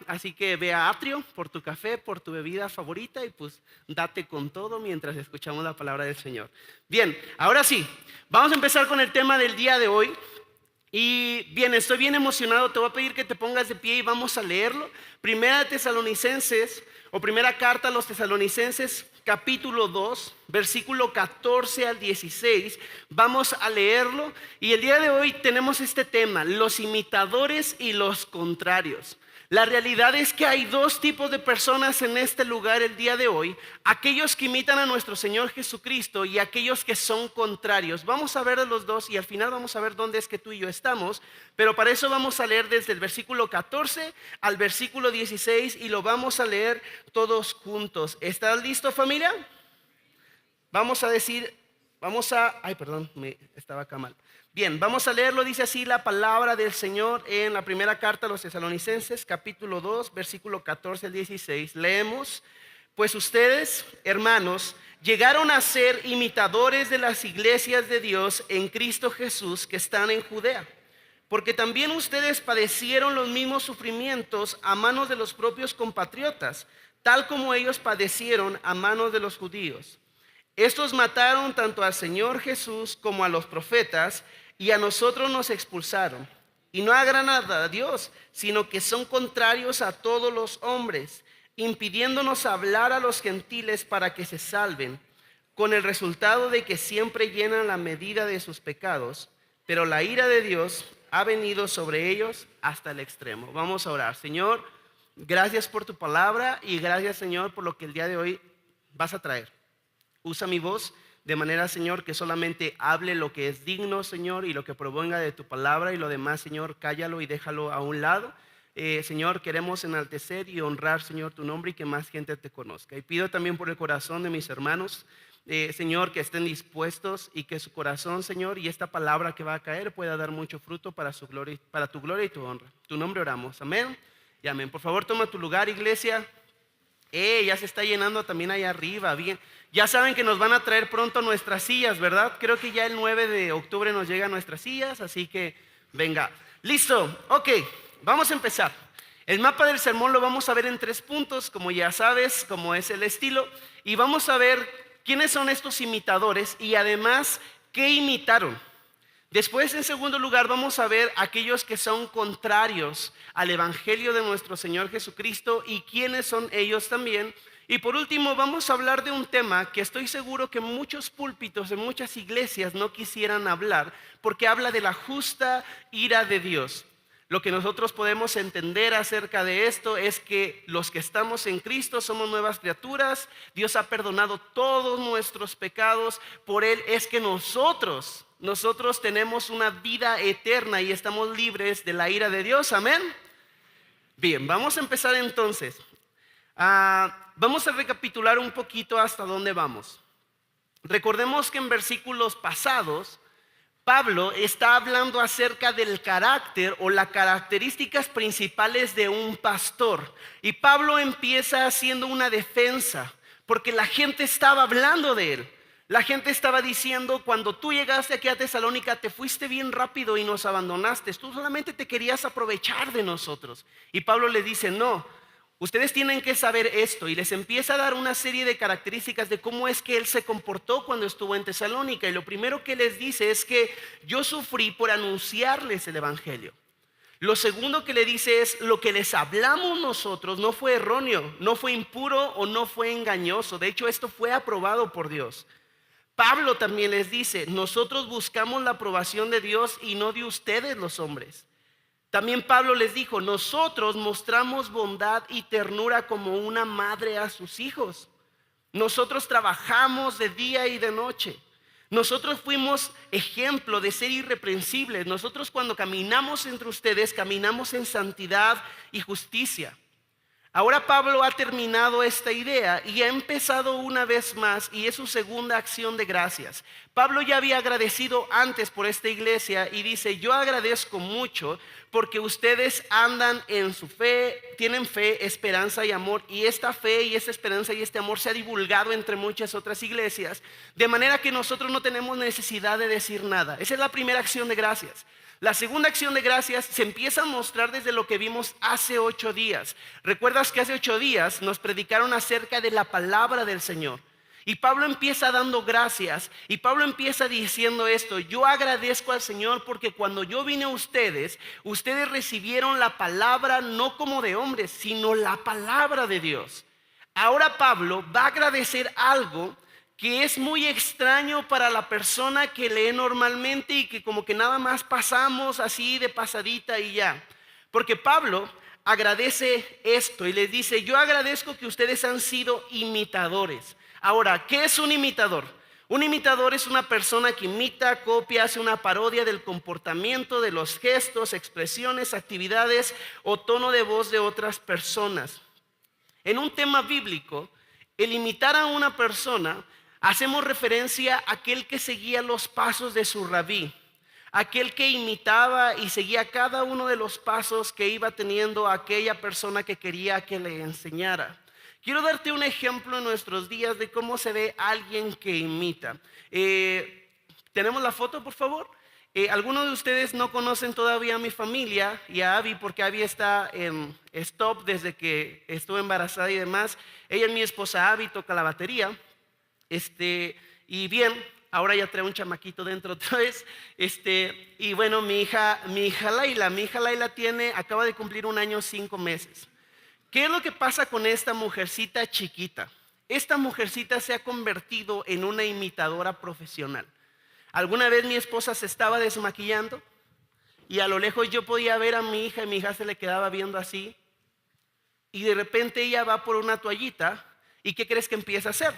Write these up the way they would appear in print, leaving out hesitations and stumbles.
así que ve a Atrio por tu café, por tu bebida favorita y pues date con todo mientras escuchamos la palabra del Señor. Bien, ahora sí, vamos a empezar con el tema del día de hoy. Y bien, estoy bien emocionado, te voy a pedir que te pongas de pie y vamos a leerlo. Primera de Tesalonicenses, o primera carta a los Tesalonicenses, capítulo 2, versículo 14 al 16. Vamos a leerlo y el día de hoy tenemos este tema, los imitadores y los contrarios. La realidad es que hay dos tipos de personas en este lugar el día de hoy, aquellos que imitan a nuestro Señor Jesucristo y aquellos que son contrarios. Vamos a ver de los dos y al final vamos a ver dónde es que tú y yo estamos, pero para eso vamos a leer desde el versículo 14 al versículo 16 y lo vamos a leer todos juntos. ¿Estás listo, familia? Estaba acá mal. Bien, vamos a leerlo, dice así la palabra del Señor en la primera carta a los Tesalonicenses, capítulo 2, versículo 14 al 16. Leemos, pues ustedes, hermanos, llegaron a ser imitadores de las iglesias de Dios en Cristo Jesús que están en Judea, porque también ustedes padecieron los mismos sufrimientos a manos de los propios compatriotas, tal como ellos padecieron a manos de los judíos. Estos mataron tanto al Señor Jesús como a los profetas y a nosotros nos expulsaron. Y no agradan a Dios, sino que son contrarios a todos los hombres, impidiéndonos hablar a los gentiles para que se salven, con el resultado de que siempre llenan la medida de sus pecados, pero la ira de Dios ha venido sobre ellos hasta el extremo. Vamos a orar. Señor, gracias por tu palabra y gracias, Señor, por lo que el día de hoy vas a traer. Usa mi voz de manera, Señor, que solamente hable lo que es digno, Señor, y lo que provenga de tu palabra, y lo demás, Señor, cállalo y déjalo a un lado. Señor, queremos enaltecer y honrar, Señor, tu nombre y que más gente te conozca. Y pido también por el corazón de mis hermanos, Señor, que estén dispuestos y que su corazón, Señor, y esta palabra que va a caer pueda dar mucho fruto para su gloria, para tu gloria y tu honra. Tu nombre oramos. Amén y amén. Por favor, toma tu lugar, iglesia. Ya se está llenando también allá arriba. Bien, ya saben que nos van a traer pronto nuestras sillas, ¿verdad? Creo que ya el 9 de octubre nos llegan nuestras sillas, así que venga. Listo, ok, vamos a empezar. El mapa del sermón lo vamos a ver en 3 puntos, como ya sabes, como es el estilo. Y vamos a ver quiénes son estos imitadores y además qué imitaron. Después, en segundo lugar, vamos a ver aquellos que son contrarios al evangelio de nuestro Señor Jesucristo y quiénes son ellos también. Y por último, vamos a hablar de un tema que estoy seguro que muchos púlpitos en muchas iglesias no quisieran hablar, porque habla de la justa ira de Dios. Lo que nosotros podemos entender acerca de esto es que los que estamos en Cristo somos nuevas criaturas. Dios ha perdonado todos nuestros pecados. Por Él es que nosotros tenemos una vida eterna y estamos libres de la ira de Dios. Amén. Bien, vamos a empezar entonces. Vamos a recapitular un poquito hasta dónde vamos. Recordemos que en versículos pasados Pablo está hablando acerca del carácter o las características principales de un pastor. Y Pablo empieza haciendo una defensa, porque la gente estaba hablando de él. La gente estaba diciendo, cuando tú llegaste aquí a Tesalónica, te fuiste bien rápido y nos abandonaste. Tú solamente te querías aprovechar de nosotros. Y Pablo le dice, no. Ustedes tienen que saber esto, y les empieza a dar una serie de características de cómo es que él se comportó cuando estuvo en Tesalónica. Y lo primero que les dice es que yo sufrí por anunciarles el evangelio. Lo segundo que le dice es, lo que les hablamos nosotros no fue erróneo, no fue impuro o no fue engañoso. De hecho, esto fue aprobado por Dios. Pablo también les dice, nosotros buscamos la aprobación de Dios y no de ustedes los hombres. También Pablo les dijo, nosotros mostramos bondad y ternura como una madre a sus hijos. Nosotros trabajamos de día y de noche. Nosotros fuimos ejemplo de ser irreprensibles. Nosotros cuando caminamos entre ustedes, caminamos en santidad y justicia. Ahora Pablo ha terminado esta idea y ha empezado una vez más, y es su segunda acción de gracias. Pablo ya había agradecido antes por esta iglesia y dice, yo agradezco mucho porque ustedes andan en su fe, tienen fe, esperanza y amor, y esta fe y esta esperanza y este amor se ha divulgado entre muchas otras iglesias, de manera que nosotros no tenemos necesidad de decir nada. Esa es la primera acción de gracias. La segunda acción de gracias se empieza a mostrar desde lo que vimos hace 8 días. ¿Recuerdas que hace 8 días nos predicaron acerca de la palabra del Señor? Y Pablo empieza dando gracias y Pablo empieza diciendo esto: yo agradezco al Señor porque cuando yo vine a ustedes, ustedes recibieron la palabra no como de hombres, sino la palabra de Dios. Ahora Pablo va a agradecer algo que es muy extraño para la persona que lee normalmente y que como que nada más pasamos así de pasadita y ya. Porque Pablo agradece esto y les dice: yo agradezco que ustedes han sido imitadores. Ahora, ¿qué es un imitador? Un imitador es una persona que imita, copia, hace una parodia del comportamiento, de los gestos, expresiones, actividades o tono de voz de otras personas. En un tema bíblico, el imitar a una persona, hacemos referencia a aquel que seguía los pasos de su rabí, aquel que imitaba y seguía cada uno de los pasos que iba teniendo aquella persona que quería que le enseñara. Quiero darte un ejemplo en nuestros días de cómo se ve alguien que imita. ¿Tenemos la foto, por favor? Algunos de ustedes no conocen todavía a mi familia y a Abby, porque Abby está en stop desde que estuve embarazada y demás. Ella es mi esposa. Abby toca la batería. Y bien, ahora ya trae un chamaquito dentro otra vez. Y bueno, mi hija Laila acaba de cumplir 1 año 5 meses. ¿Qué es lo que pasa con esta mujercita chiquita? Esta mujercita se ha convertido en una imitadora profesional. Alguna vez mi esposa se estaba desmaquillando y a lo lejos yo podía ver a mi hija y mi hija se le quedaba viendo así. Y de repente ella va por una toallita y ¿qué crees que empieza a hacer?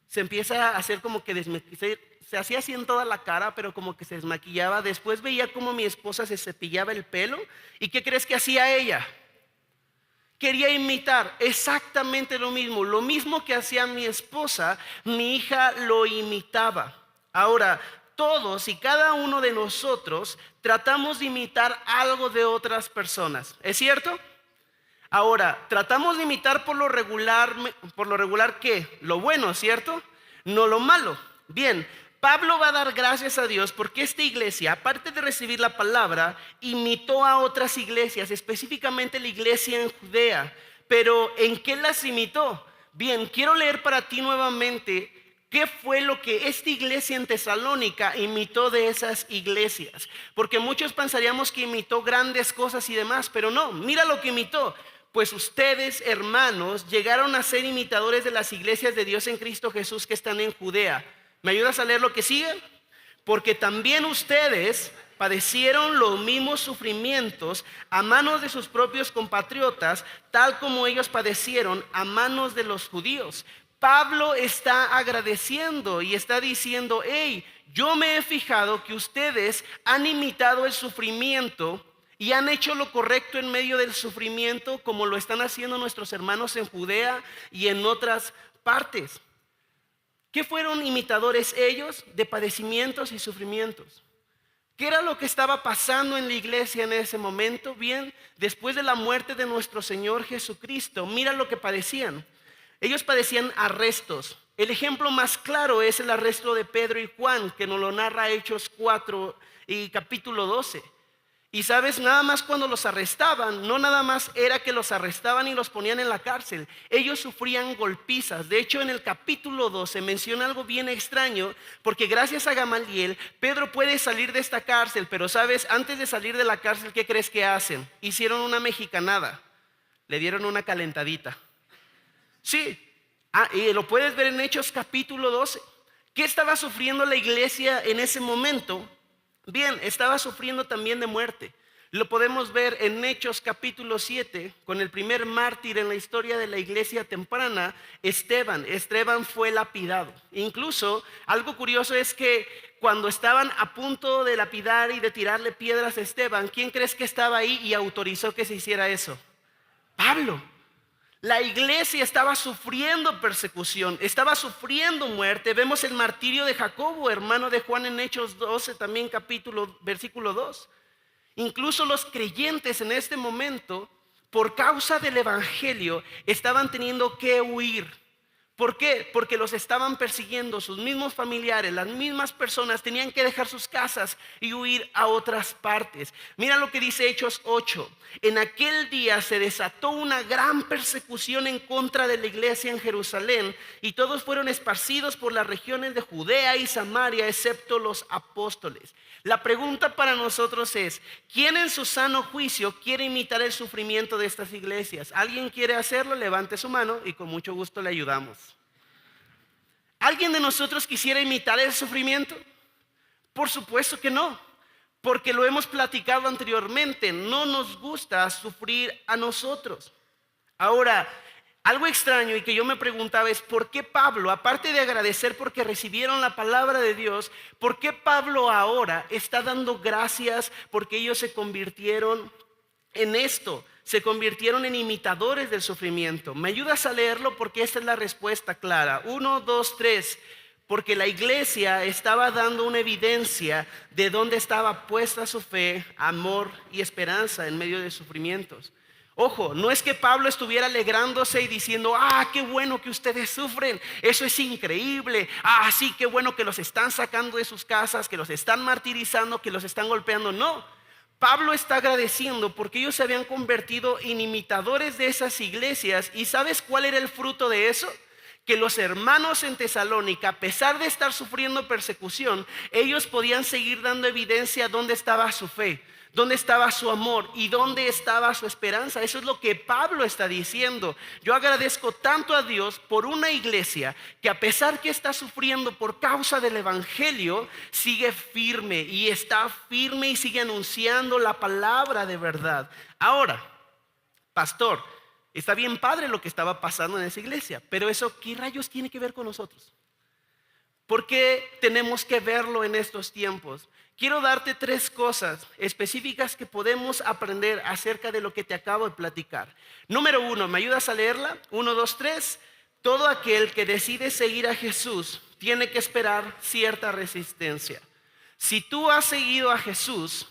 Se empieza a hacer como que se hacía así en toda la cara, pero como que se desmaquillaba. Después veía como mi esposa se cepillaba el pelo y ¿qué crees que hacía ella? Quería imitar exactamente lo mismo que hacía mi esposa, mi hija lo imitaba. Ahora, todos y cada uno de nosotros tratamos de imitar algo de otras personas, ¿es cierto? Ahora, tratamos de imitar por lo regular ¿qué? Lo bueno, ¿cierto? No lo malo. Bien, Pablo va a dar gracias a Dios porque esta iglesia, aparte de recibir la palabra, imitó a otras iglesias, específicamente la iglesia en Judea. Pero ¿en qué las imitó? Bien, quiero leer para ti nuevamente qué fue lo que esta iglesia en Tesalónica imitó de esas iglesias. Porque muchos pensaríamos que imitó grandes cosas y demás, pero no, mira lo que imitó. Pues ustedes, hermanos, llegaron a ser imitadores de las iglesias de Dios en Cristo Jesús que están en Judea. ¿Me ayudas a leer lo que sigue? Porque también ustedes padecieron los mismos sufrimientos a manos de sus propios compatriotas, tal como ellos padecieron a manos de los judíos. Pablo está agradeciendo y está diciendo: hey, yo me he fijado que ustedes han imitado el sufrimiento y han hecho lo correcto en medio del sufrimiento, como lo están haciendo nuestros hermanos en Judea y en otras partes. ¿Qué fueron imitadores ellos? De padecimientos y sufrimientos. ¿Qué era lo que estaba pasando en la iglesia en ese momento? Bien, después de la muerte de nuestro Señor Jesucristo, mira lo que padecían. Ellos padecían arrestos. El ejemplo más claro es el arresto de Pedro y Juan, que nos lo narra Hechos 4 y capítulo 12. Y sabes, nada más cuando los arrestaban, no nada más era que los arrestaban y los ponían en la cárcel. Ellos sufrían golpizas. De hecho, en el capítulo 12 menciona algo bien extraño, porque gracias a Gamaliel, Pedro puede salir de esta cárcel. Pero sabes, antes de salir de la cárcel, ¿qué crees que hacen? Hicieron una mexicanada. Le dieron una calentadita. Sí, y lo puedes ver en Hechos capítulo 12. ¿Qué estaba sufriendo la iglesia en ese momento? Bien, estaba sufriendo también de muerte. Lo podemos ver en Hechos capítulo 7, con el primer mártir en la historia de la iglesia temprana, Esteban. Esteban fue lapidado. Incluso, algo curioso es que cuando estaban a punto de lapidar y de tirarle piedras a Esteban, ¿quién crees que estaba ahí y autorizó que se hiciera eso? Pablo. La iglesia estaba sufriendo persecución, estaba sufriendo muerte. Vemos el martirio de Jacobo, hermano de Juan, en Hechos 12, también versículo 2. Incluso los creyentes en este momento, por causa del evangelio, estaban teniendo que huir. ¿Por qué? Porque los estaban persiguiendo, sus mismos familiares, las mismas personas tenían que dejar sus casas y huir a otras partes. Mira lo que dice Hechos 8. En aquel día se desató una gran persecución en contra de la iglesia en Jerusalén y todos fueron esparcidos por las regiones de Judea y Samaria, excepto los apóstoles. La pregunta para nosotros es, ¿quién en su sano juicio quiere imitar el sufrimiento de estas iglesias? ¿Alguien quiere hacerlo? Levante su mano y con mucho gusto le ayudamos. ¿Alguien de nosotros quisiera imitar el sufrimiento? Por supuesto que no, porque lo hemos platicado anteriormente, no nos gusta sufrir a nosotros. Ahora, algo extraño y que yo me preguntaba es ¿por qué Pablo, aparte de agradecer porque recibieron la palabra de Dios, por qué Pablo ahora está dando gracias porque ellos se convirtieron en esto? Se convirtieron en imitadores del sufrimiento. ¿Me ayudas a leerlo? Porque esta es la respuesta clara. 1, 2, 3. Porque la iglesia estaba dando una evidencia de dónde estaba puesta su fe, amor y esperanza en medio de sufrimientos. Ojo, no es que Pablo estuviera alegrándose y diciendo, qué bueno que ustedes sufren, eso es increíble, sí, qué bueno que los están sacando de sus casas, que los están martirizando, que los están golpeando. No. Pablo está agradeciendo porque ellos se habían convertido en imitadores de esas iglesias. ¿Y sabes cuál era el fruto de eso? Que los hermanos en Tesalónica, a pesar de estar sufriendo persecución, ellos podían seguir dando evidencia dónde estaba su fe, dónde estaba su amor y dónde estaba su esperanza. Eso es lo que Pablo está diciendo. Yo agradezco tanto a Dios por una iglesia que a pesar que está sufriendo por causa del evangelio, sigue firme y está firme y sigue anunciando la palabra de verdad. Ahora, pastor, está bien padre lo que estaba pasando en esa iglesia, pero eso, ¿qué rayos tiene que ver con nosotros? ¿Por qué tenemos que verlo en estos tiempos? Quiero darte 3 cosas específicas que podemos aprender acerca de lo que te acabo de platicar. Número 1, ¿me ayudas a leerla? 1, 2, 3. Todo aquel que decide seguir a Jesús tiene que esperar cierta resistencia. Si tú has seguido a Jesús,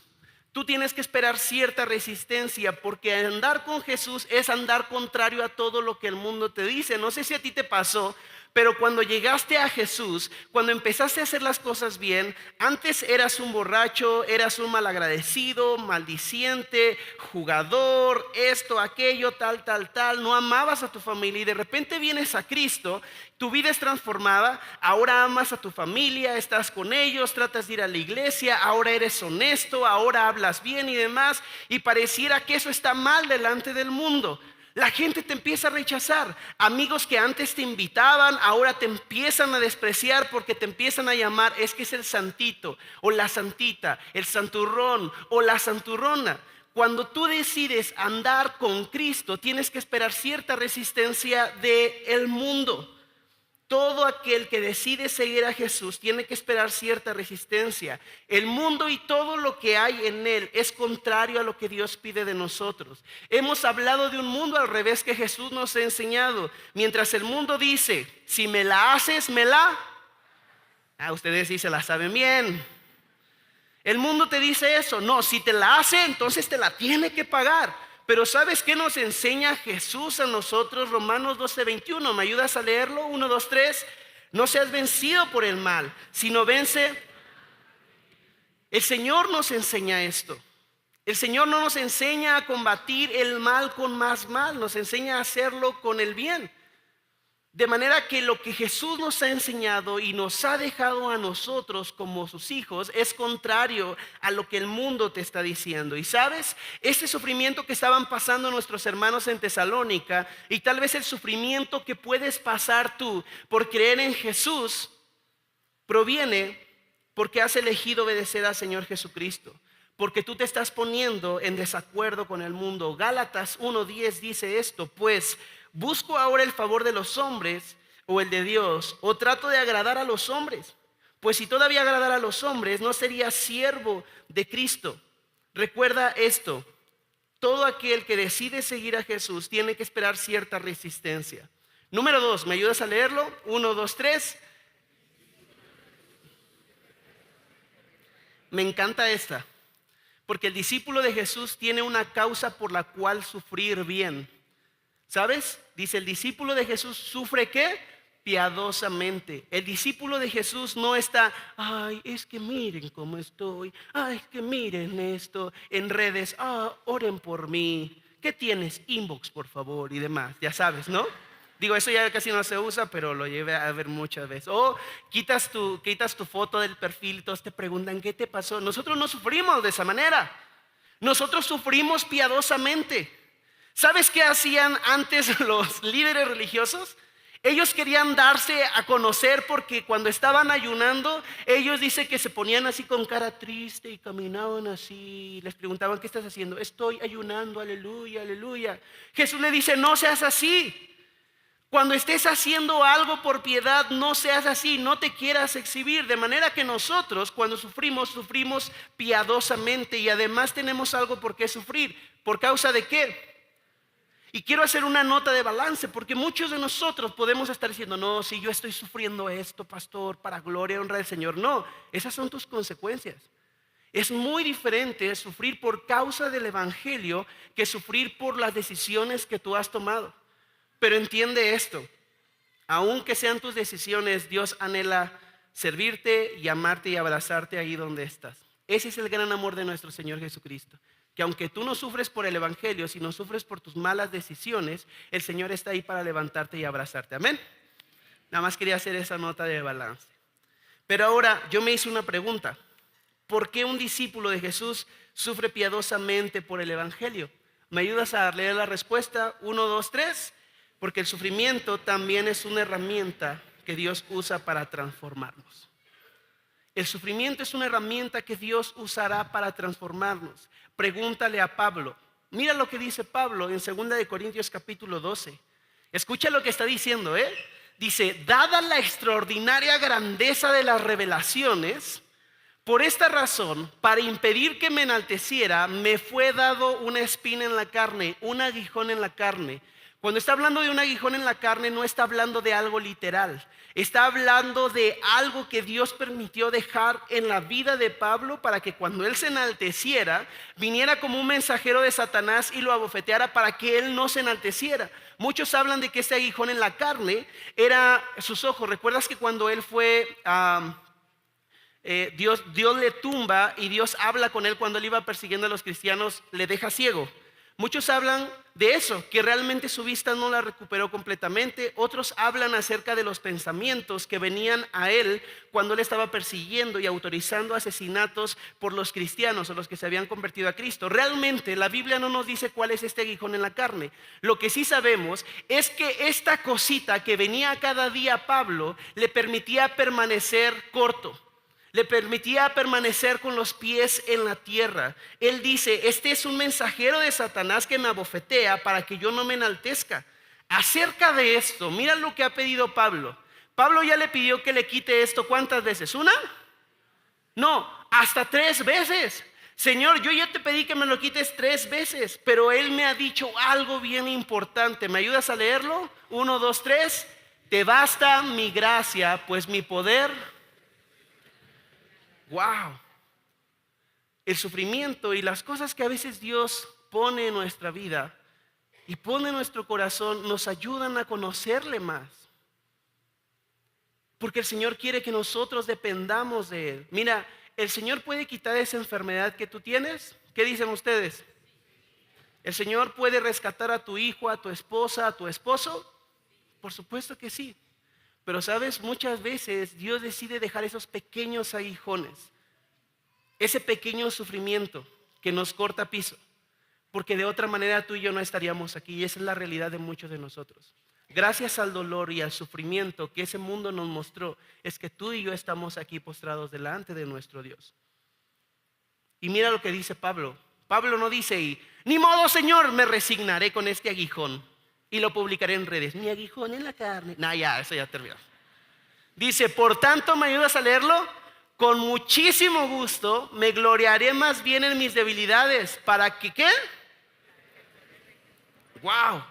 tú tienes que esperar cierta resistencia, porque andar con Jesús es andar contrario a todo lo que el mundo te dice. No sé si a ti te pasó, pero cuando llegaste a Jesús, cuando empezaste a hacer las cosas bien, antes eras un borracho, eras un malagradecido, maldiciente, jugador, esto, aquello, tal, no amabas a tu familia y de repente vienes a Cristo, tu vida es transformada, ahora amas a tu familia, estás con ellos, tratas de ir a la iglesia, ahora eres honesto, ahora hablas bien y demás, y pareciera que eso está mal delante del mundo. La gente te empieza a rechazar. Amigos que antes te invitaban, ahora te empiezan a despreciar porque te empiezan a llamar, es que es el santito o la santita, el santurrón o la santurrona. Cuando tú decides andar con Cristo, tienes que esperar cierta resistencia del mundo. Todo aquel que decide seguir a Jesús tiene que esperar cierta resistencia. El mundo y todo lo que hay en él es contrario a lo que Dios pide de nosotros. Hemos hablado de un mundo al revés que Jesús nos ha enseñado. Mientras el mundo dice, si me la haces, me la... ustedes sí se la saben bien. El mundo te dice eso. No, si te la hace, entonces te la tiene que pagar. Pero ¿sabes qué nos enseña Jesús a nosotros? Romanos 12:21, ¿me ayudas a leerlo? 1, 2, 3. No seas vencido por el mal, sino vence. El Señor nos enseña esto. El Señor no nos enseña a combatir el mal con más mal, nos enseña a hacerlo con el bien. De manera que lo que Jesús nos ha enseñado y nos ha dejado a nosotros como sus hijos es contrario a lo que el mundo te está diciendo. Y sabes, este sufrimiento que estaban pasando nuestros hermanos en Tesalónica y tal vez el sufrimiento que puedes pasar tú por creer en Jesús proviene porque has elegido obedecer al Señor Jesucristo. Porque tú te estás poniendo en desacuerdo con el mundo. Gálatas 1:10 dice esto, pues ¿busco ahora el favor de los hombres o el de Dios? ¿O trato de agradar a los hombres? Pues si todavía agradara a los hombres, no sería siervo de Cristo. Recuerda esto, todo aquel que decide seguir a Jesús tiene que esperar cierta resistencia. Número 2, ¿me ayudas a leerlo? 1, 2, 3. Me encanta esta, porque el discípulo de Jesús tiene una causa por la cual sufrir bien. ¿Sabes? Dice el discípulo de Jesús, ¿sufre qué? piadosamente. El discípulo de Jesús no está, ay, es que miren cómo estoy, ay, es que miren esto en redes, oren por mí. ¿Qué tienes? Inbox, por favor, y demás, ya sabes, ¿no? Digo, eso ya casi no se usa, pero lo llevé a ver muchas veces. O quitas tu foto del perfil y todos te preguntan, ¿qué te pasó? Nosotros no sufrimos de esa manera. Nosotros sufrimos piadosamente. ¿Sabes qué hacían antes los líderes religiosos? Ellos querían darse a conocer porque cuando estaban ayunando, ellos dicen que se ponían así con cara triste y caminaban así. Les preguntaban, ¿qué estás haciendo? Estoy ayunando, aleluya, aleluya. Jesús le dice, no seas así. Cuando estés haciendo algo por piedad, no seas así, no te quieras exhibir. De manera que nosotros, cuando sufrimos piadosamente y además tenemos algo por qué sufrir. ¿Por causa de qué? Y quiero hacer una nota de balance, porque muchos de nosotros podemos estar diciendo, no, si yo estoy sufriendo esto, pastor, para gloria y honra del Señor. No, esas son tus consecuencias. Es muy diferente sufrir por causa del Evangelio que sufrir por las decisiones que tú has tomado. Pero entiende esto, aunque sean tus decisiones, Dios anhela servirte y amarte y abrazarte ahí donde estás. Ese es el gran amor de nuestro Señor Jesucristo. Que aunque tú no sufres por el Evangelio, si no sufres por tus malas decisiones, el Señor está ahí para levantarte y abrazarte. Amén. Nada más quería hacer esa nota de balance. Pero ahora yo me hice una pregunta. ¿Por qué un discípulo de Jesús sufre piadosamente por el Evangelio? ¿Me ayudas a leer la respuesta? 1, 2, 3. Porque el sufrimiento también es una herramienta que Dios usa para transformarnos. El sufrimiento es una herramienta que Dios usará para transformarnos. Pregúntale a Pablo. Mira lo que dice Pablo en 2 de Corintios capítulo 12. Escucha lo que está diciendo, Dice, dada la extraordinaria grandeza de las revelaciones, por esta razón, para impedir que me enalteciera, me fue dado una espina en la carne, un aguijón en la carne. Cuando está hablando de un aguijón en la carne, no está hablando de algo literal. Está hablando de algo que Dios permitió dejar en la vida de Pablo para que cuando él se enalteciera, viniera como un mensajero de Satanás y lo abofeteara para que él no se enalteciera. Muchos hablan de que este aguijón en la carne era sus ojos. ¿Recuerdas que cuando él fue Dios le tumba y Dios habla con él cuando él iba persiguiendo a los cristianos, le deja ciego? Muchos hablan de eso, que realmente su vista no la recuperó completamente. Otros hablan acerca de los pensamientos que venían a él cuando él estaba persiguiendo y autorizando asesinatos por los cristianos o los que se habían convertido a Cristo. Realmente la Biblia no nos dice cuál es este aguijón en la carne. Lo que sí sabemos es que esta cosita que venía cada día a Pablo le permitía permanecer corto. Le permitía permanecer con los pies en la tierra. Él dice, este es un mensajero de Satanás que me abofetea para que yo no me enaltezca. Acerca de esto, mira lo que ha pedido Pablo. Pablo ya le pidió que le quite esto, ¿cuántas veces? ¿Una? No, hasta 3 veces. Señor, yo ya te pedí que me lo quites 3 veces, pero él me ha dicho algo bien importante. ¿Me ayudas a leerlo? 1, 2, 3. Te basta mi gracia, pues mi poder... Wow, el sufrimiento y las cosas que a veces Dios pone en nuestra vida y pone en nuestro corazón nos ayudan a conocerle más. Porque el Señor quiere que nosotros dependamos de Él. Mira, el Señor puede quitar esa enfermedad que tú tienes. ¿Qué dicen ustedes? ¿El Señor puede rescatar a tu hijo, a tu esposa, a tu esposo? Por supuesto que sí. Pero sabes, muchas veces Dios decide dejar esos pequeños aguijones, ese pequeño sufrimiento que nos corta piso, porque de otra manera tú y yo no estaríamos aquí, y esa es la realidad de muchos de nosotros. Gracias al dolor y al sufrimiento que ese mundo nos mostró, es que tú y yo estamos aquí postrados delante de nuestro Dios. Y mira lo que dice Pablo. Pablo no dice, ni modo, Señor, me resignaré con este aguijón y lo publicaré en redes. Mi aguijón en la carne. No, ya, eso ya terminó. Dice, por tanto, ¿me ayudas a leerlo? Con muchísimo gusto me gloriaré más bien en mis debilidades. ¿Para que qué? Wow.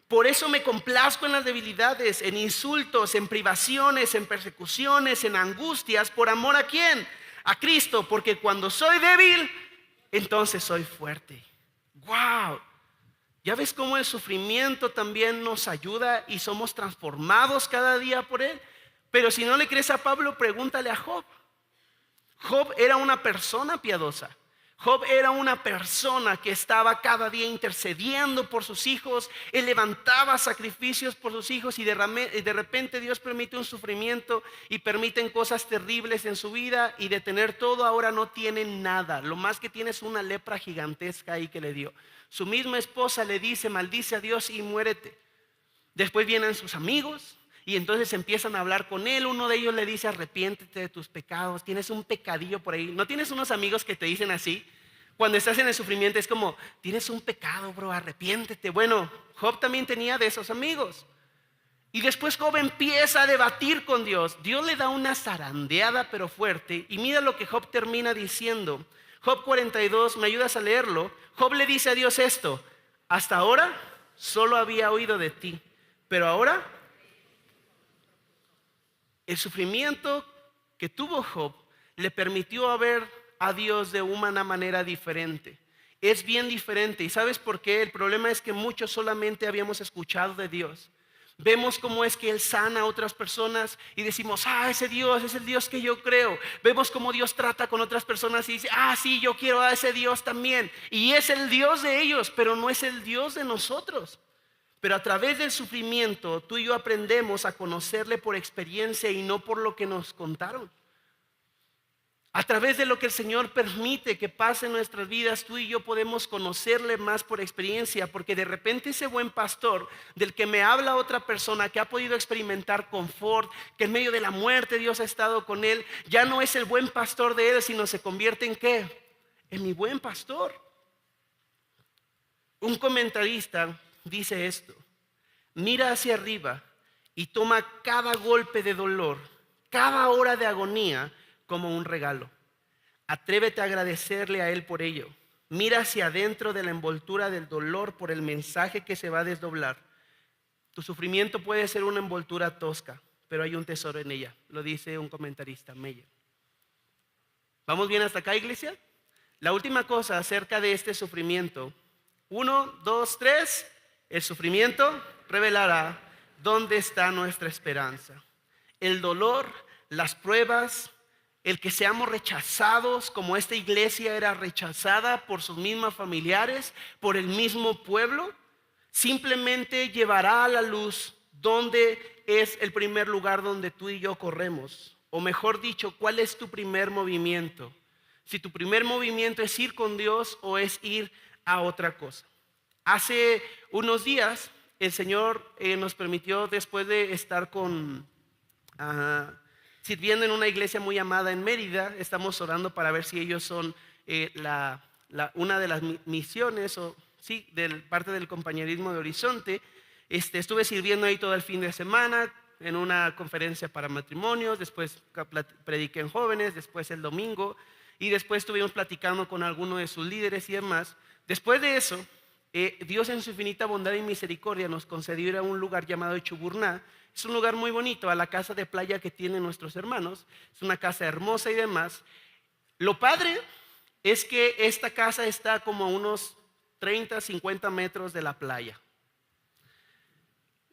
Por eso me complazco en las debilidades, en insultos, en privaciones, en persecuciones, en angustias. ¿Por amor a quién? A Cristo. Porque cuando soy débil, entonces soy fuerte. Wow. ¿Ya ves cómo el sufrimiento también nos ayuda y somos transformados cada día por él? Pero si no le crees a Pablo, pregúntale a Job. Job era una persona piadosa. Job era una persona que estaba cada día intercediendo por sus hijos. Él levantaba sacrificios por sus hijos y de repente Dios permite un sufrimiento y permiten cosas terribles en su vida, y de tener todo ahora no tiene nada. Lo más que tiene es una lepra gigantesca ahí que le dio. Su misma esposa le dice: maldice a Dios y muérete. Después vienen sus amigos y entonces empiezan a hablar con él. Uno de ellos le dice: arrepiéntete de tus pecados, tienes un pecadillo por ahí. ¿No tienes unos amigos que te dicen así? Cuando estás en el sufrimiento es como: tienes un pecado, bro, arrepiéntete. Bueno, Job también tenía de esos amigos. Y después Job empieza a debatir con Dios. Dios le da una zarandeada pero fuerte, y mira lo que Job termina diciendo. Job 42, ¿me ayudas a leerlo? Job le dice a Dios esto: hasta ahora solo había oído de ti, pero ahora el sufrimiento que tuvo Job le permitió ver a Dios de una manera diferente. Es bien diferente. ¿Y sabes por qué? El problema es que muchos solamente habíamos escuchado de Dios. Vemos cómo es que Él sana a otras personas y decimos: ese Dios es el Dios que yo creo. Vemos cómo Dios trata con otras personas y dice: sí, yo quiero a ese Dios también. Y es el Dios de ellos, pero no es el Dios de nosotros. Pero a través del sufrimiento, tú y yo aprendemos a conocerle por experiencia y no por lo que nos contaron. A través de lo que el Señor permite que pase en nuestras vidas, tú y yo podemos conocerle más por experiencia, porque de repente ese buen pastor del que me habla otra persona que ha podido experimentar confort, que en medio de la muerte Dios ha estado con él, ya no es el buen pastor de él, sino se convierte en ¿qué? En mi buen pastor. Un comentarista dice esto: mira hacia arriba y toma cada golpe de dolor, cada hora de agonía como un regalo. Atrévete a agradecerle a Él por ello. Mira hacia adentro de la envoltura del dolor por el mensaje que se va a desdoblar. Tu sufrimiento puede ser una envoltura tosca, pero hay un tesoro en ella. Lo dice un comentarista, Meyer. ¿Vamos bien hasta acá, iglesia? La última cosa acerca de este sufrimiento. 1, 2, 3. El sufrimiento revelará dónde está nuestra esperanza. El dolor, las pruebas, el que seamos rechazados como esta iglesia era rechazada por sus mismos familiares, por el mismo pueblo, simplemente llevará a la luz dónde es el primer lugar donde tú y yo corremos. O mejor dicho, ¿cuál es tu primer movimiento? Si tu primer movimiento es ir con Dios o es ir a otra cosa. Hace unos días el Señor nos permitió, después de estar sirviendo en una iglesia muy amada en Mérida, estamos orando para ver si ellos son una de las misiones o sí, parte del compañerismo de Horizonte. Estuve sirviendo ahí todo el fin de semana en una conferencia para matrimonios, después prediqué en jóvenes, después el domingo, y después estuvimos platicando con algunos de sus líderes y demás. Después de eso, Dios en su infinita bondad y misericordia nos concedió ir a un lugar llamado Chuburná. Es un lugar muy bonito, a la casa de playa que tienen nuestros hermanos. Es una casa hermosa y demás. Lo padre es que esta casa está como a unos 30, 50 metros de la playa.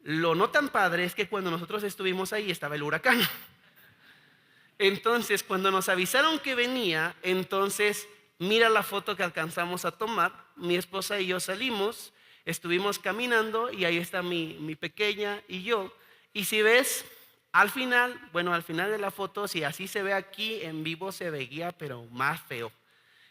Lo no tan padre es que cuando nosotros estuvimos ahí estaba el huracán. Entonces, cuando nos avisaron que venía, entonces mira la foto que alcanzamos a tomar. Mi esposa y yo salimos, estuvimos caminando y ahí está mi pequeña y yo. Y si ves, al final de la foto, si así se ve aquí en vivo, se veía pero más feo.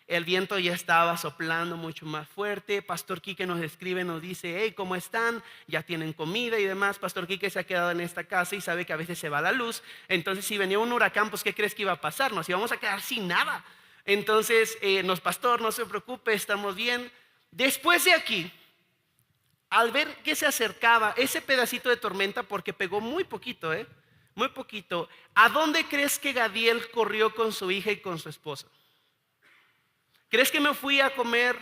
El viento ya estaba soplando mucho más fuerte. Pastor Quique nos escribe, nos dice: hey, ¿cómo están? Ya tienen comida y demás. Pastor Quique se ha quedado en esta casa y sabe que a veces se va la luz. Entonces, si venía un huracán, pues ¿qué crees que iba a pasar? Nos íbamos a quedar sin nada. Entonces, pastor, no se preocupe, estamos bien. Después de aquí, al ver que se acercaba ese pedacito de tormenta, porque pegó muy poquito, muy poquito, ¿a dónde crees que Gadiel corrió con su hija y con su esposa? ¿Crees que me fui a comer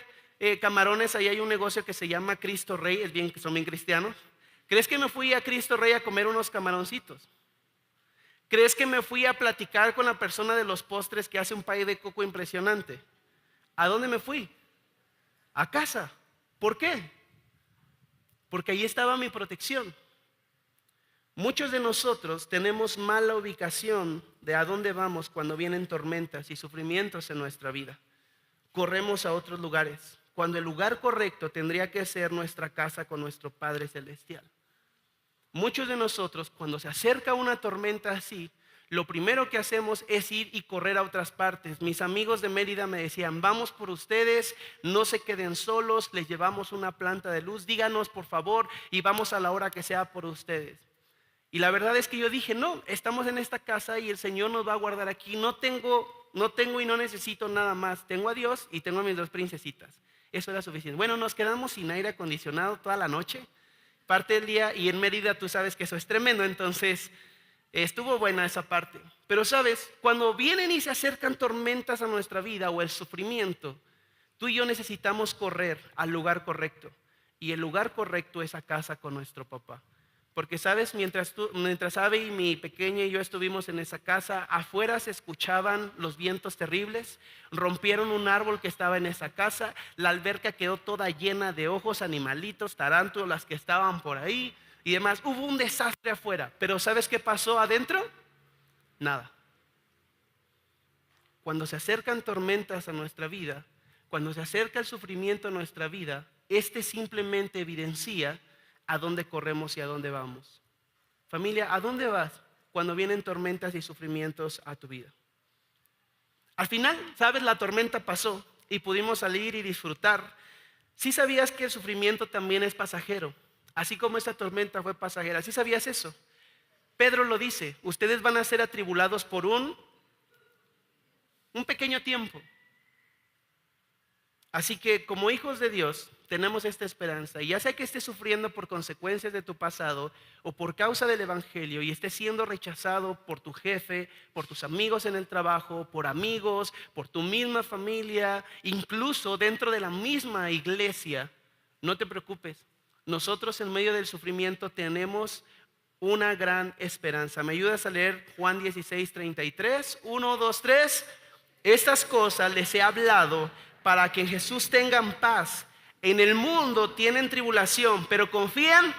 camarones? Ahí hay un negocio que se llama Cristo Rey, son bien cristianos. ¿Crees que me fui a Cristo Rey a comer unos camaroncitos? ¿Crees que me fui a platicar con la persona de los postres que hace un pay de coco impresionante? ¿A dónde me fui? A casa. ¿Por qué? porque ahí estaba mi protección. Muchos de nosotros tenemos mala ubicación de a dónde vamos cuando vienen tormentas y sufrimientos en nuestra vida. Corremos a otros lugares, cuando el lugar correcto tendría que ser nuestra casa con nuestro Padre Celestial. Muchos de nosotros, cuando se acerca una tormenta así, lo primero que hacemos es ir y correr a otras partes. Mis amigos de Mérida me decían, vamos por ustedes, no se queden solos, les llevamos una planta de luz, díganos por favor y vamos a la hora que sea por ustedes. Y la verdad es que yo dije, no, estamos en esta casa y el Señor nos va a guardar aquí. No tengo y no necesito nada más. Tengo a Dios y tengo a mis 2 princesitas. Eso era suficiente. Bueno, nos quedamos sin aire acondicionado toda la noche, parte del día, y en Mérida tú sabes que eso es tremendo, entonces estuvo buena esa parte. Pero sabes, cuando vienen y se acercan tormentas a nuestra vida o el sufrimiento, tú y yo necesitamos correr al lugar correcto. Y el lugar correcto es a casa con nuestro papá. Porque sabes, mientras Abe y mi pequeña y yo estuvimos en esa casa, afuera se escuchaban los vientos terribles, rompieron un árbol que estaba en esa casa, la alberca quedó toda llena de ojos, animalitos, tarántulas que estaban por ahí y demás. Hubo un desastre afuera, pero ¿sabes qué pasó adentro? Nada. Cuando se acercan tormentas a nuestra vida, cuando se acerca el sufrimiento a nuestra vida, este simplemente evidencia a dónde corremos y a dónde vamos. Familia, ¿a dónde vas cuando vienen tormentas y sufrimientos a tu vida? Al final, sabes, la tormenta pasó y pudimos salir y disfrutar. ¿Sí sabías que el sufrimiento también es pasajero? Así como esta tormenta fue pasajera. ¿Sí sabías eso? Pedro lo dice, ustedes van a ser atribulados por un pequeño tiempo. Así que como hijos de Dios tenemos esta esperanza, y ya sea que estés sufriendo por consecuencias de tu pasado o por causa del evangelio y estés siendo rechazado por tu jefe, por tus amigos en el trabajo, por amigos, por tu misma familia, incluso dentro de la misma iglesia, no te preocupes. Nosotros en medio del sufrimiento tenemos una gran esperanza. ¿Me ayudas a leer Juan 16:33? 1, 2, 3. Estas cosas les he hablado para que en Jesús tengan paz. En el mundo tienen tribulación, pero confían.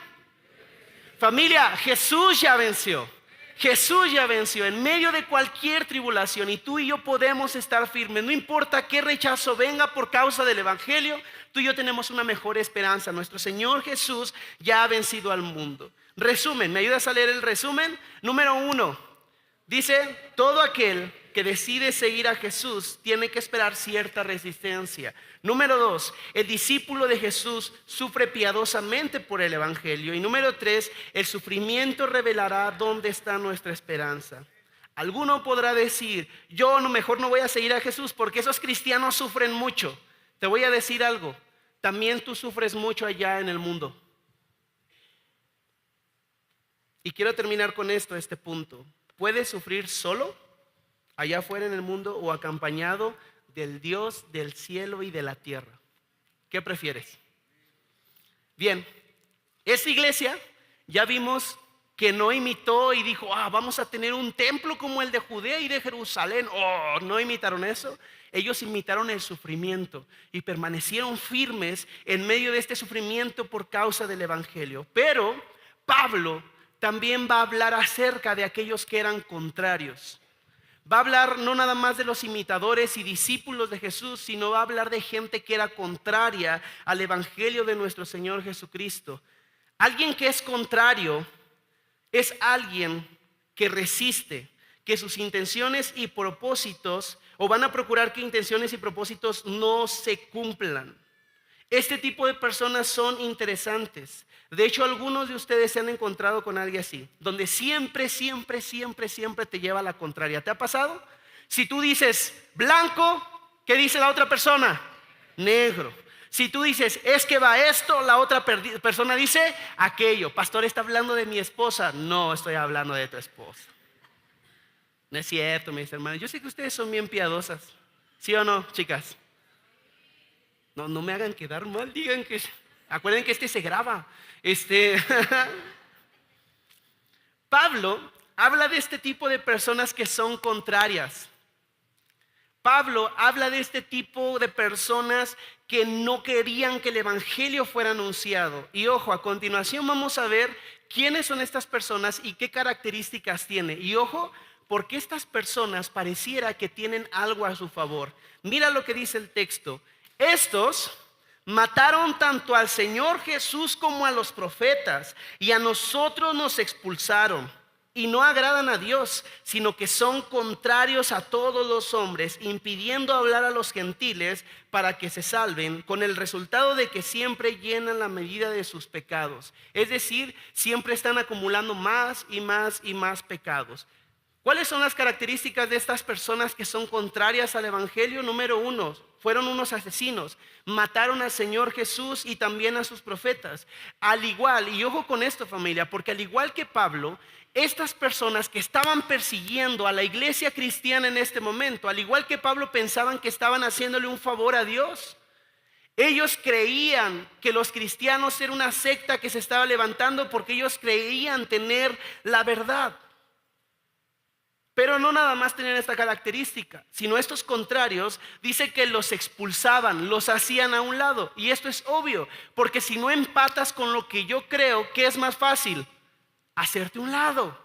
Familia, Jesús ya venció. Jesús ya venció en medio de cualquier tribulación, y tú y yo podemos estar firmes. No importa qué rechazo venga por causa del evangelio, tú y yo tenemos una mejor esperanza. Nuestro Señor Jesús ya ha vencido al mundo. Resumen, ¿me ayudas a leer el resumen? Número 1, dice, todo aquel que decide seguir a Jesús tiene que esperar cierta resistencia. Número 2, el discípulo de Jesús sufre piadosamente por el evangelio. Y número 3, el sufrimiento revelará dónde está nuestra esperanza. Alguno podrá decir, yo mejor no voy a seguir a Jesús porque esos cristianos sufren mucho. Te voy a decir algo, también tú sufres mucho allá en el mundo. Y quiero terminar con este punto. ¿Puedes sufrir solo allá afuera en el mundo o acompañado del Dios del cielo y de la tierra? ¿Qué prefieres? Bien, esta iglesia ya vimos que no imitó y dijo, vamos a tener un templo como el de Judea y de Jerusalén. No imitaron eso. Ellos imitaron el sufrimiento y permanecieron firmes en medio de este sufrimiento por causa del evangelio. Pero Pablo también va a hablar acerca de aquellos que eran contrarios. Va a hablar no nada más de los imitadores y discípulos de Jesús, sino va a hablar de gente que era contraria al evangelio de nuestro Señor Jesucristo. Alguien que es contrario es alguien que resiste, que sus intenciones y propósitos, o van a procurar que intenciones y propósitos no se cumplan. Este tipo de personas son interesantes. De hecho, algunos de ustedes se han encontrado con alguien así, donde siempre te lleva a la contraria. ¿Te ha pasado? Si tú dices blanco, ¿qué dice la otra persona? Negro. Si tú dices, es que va esto, la otra persona dice aquello. Pastor, ¿está hablando de mi esposa? No, estoy hablando de tu esposa. No es cierto, mis hermanos. Yo sé que ustedes son bien piadosas. ¿Sí o no, chicas? No me hagan quedar mal, digan que... Acuerden que se graba. Pablo habla de este tipo de personas que son contrarias. Pablo habla de este tipo de personas que no querían que el evangelio fuera anunciado. Y ojo, a continuación vamos a ver quiénes son estas personas y qué características tiene. Y ojo, porque estas personas pareciera que tienen algo a su favor. Mira lo que dice el texto. Estos mataron tanto al Señor Jesús como a los profetas, y a nosotros nos expulsaron. Y no agradan a Dios, sino que son contrarios a todos los hombres, impidiendo hablar a los gentiles para que se salven, con el resultado de que siempre llenan la medida de sus pecados. Es decir, siempre están acumulando más y más y más pecados. ¿Cuáles son las características de estas personas que son contrarias al evangelio? Número uno, fueron unos asesinos, mataron al Señor Jesús y también a sus profetas. Al igual, y ojo con esto, familia, porque al igual que Pablo, estas personas que estaban persiguiendo a la iglesia cristiana en este momento, al igual que Pablo, pensaban que estaban haciéndole un favor a Dios. Ellos creían que los cristianos eran una secta que se estaba levantando porque ellos creían tener la verdad. Pero no nada más tenían esta característica, sino estos contrarios, dice que los expulsaban, los hacían a un lado. Y esto es obvio, porque si no empatas con lo que yo creo, ¿qué es más fácil? Hacerte un lado.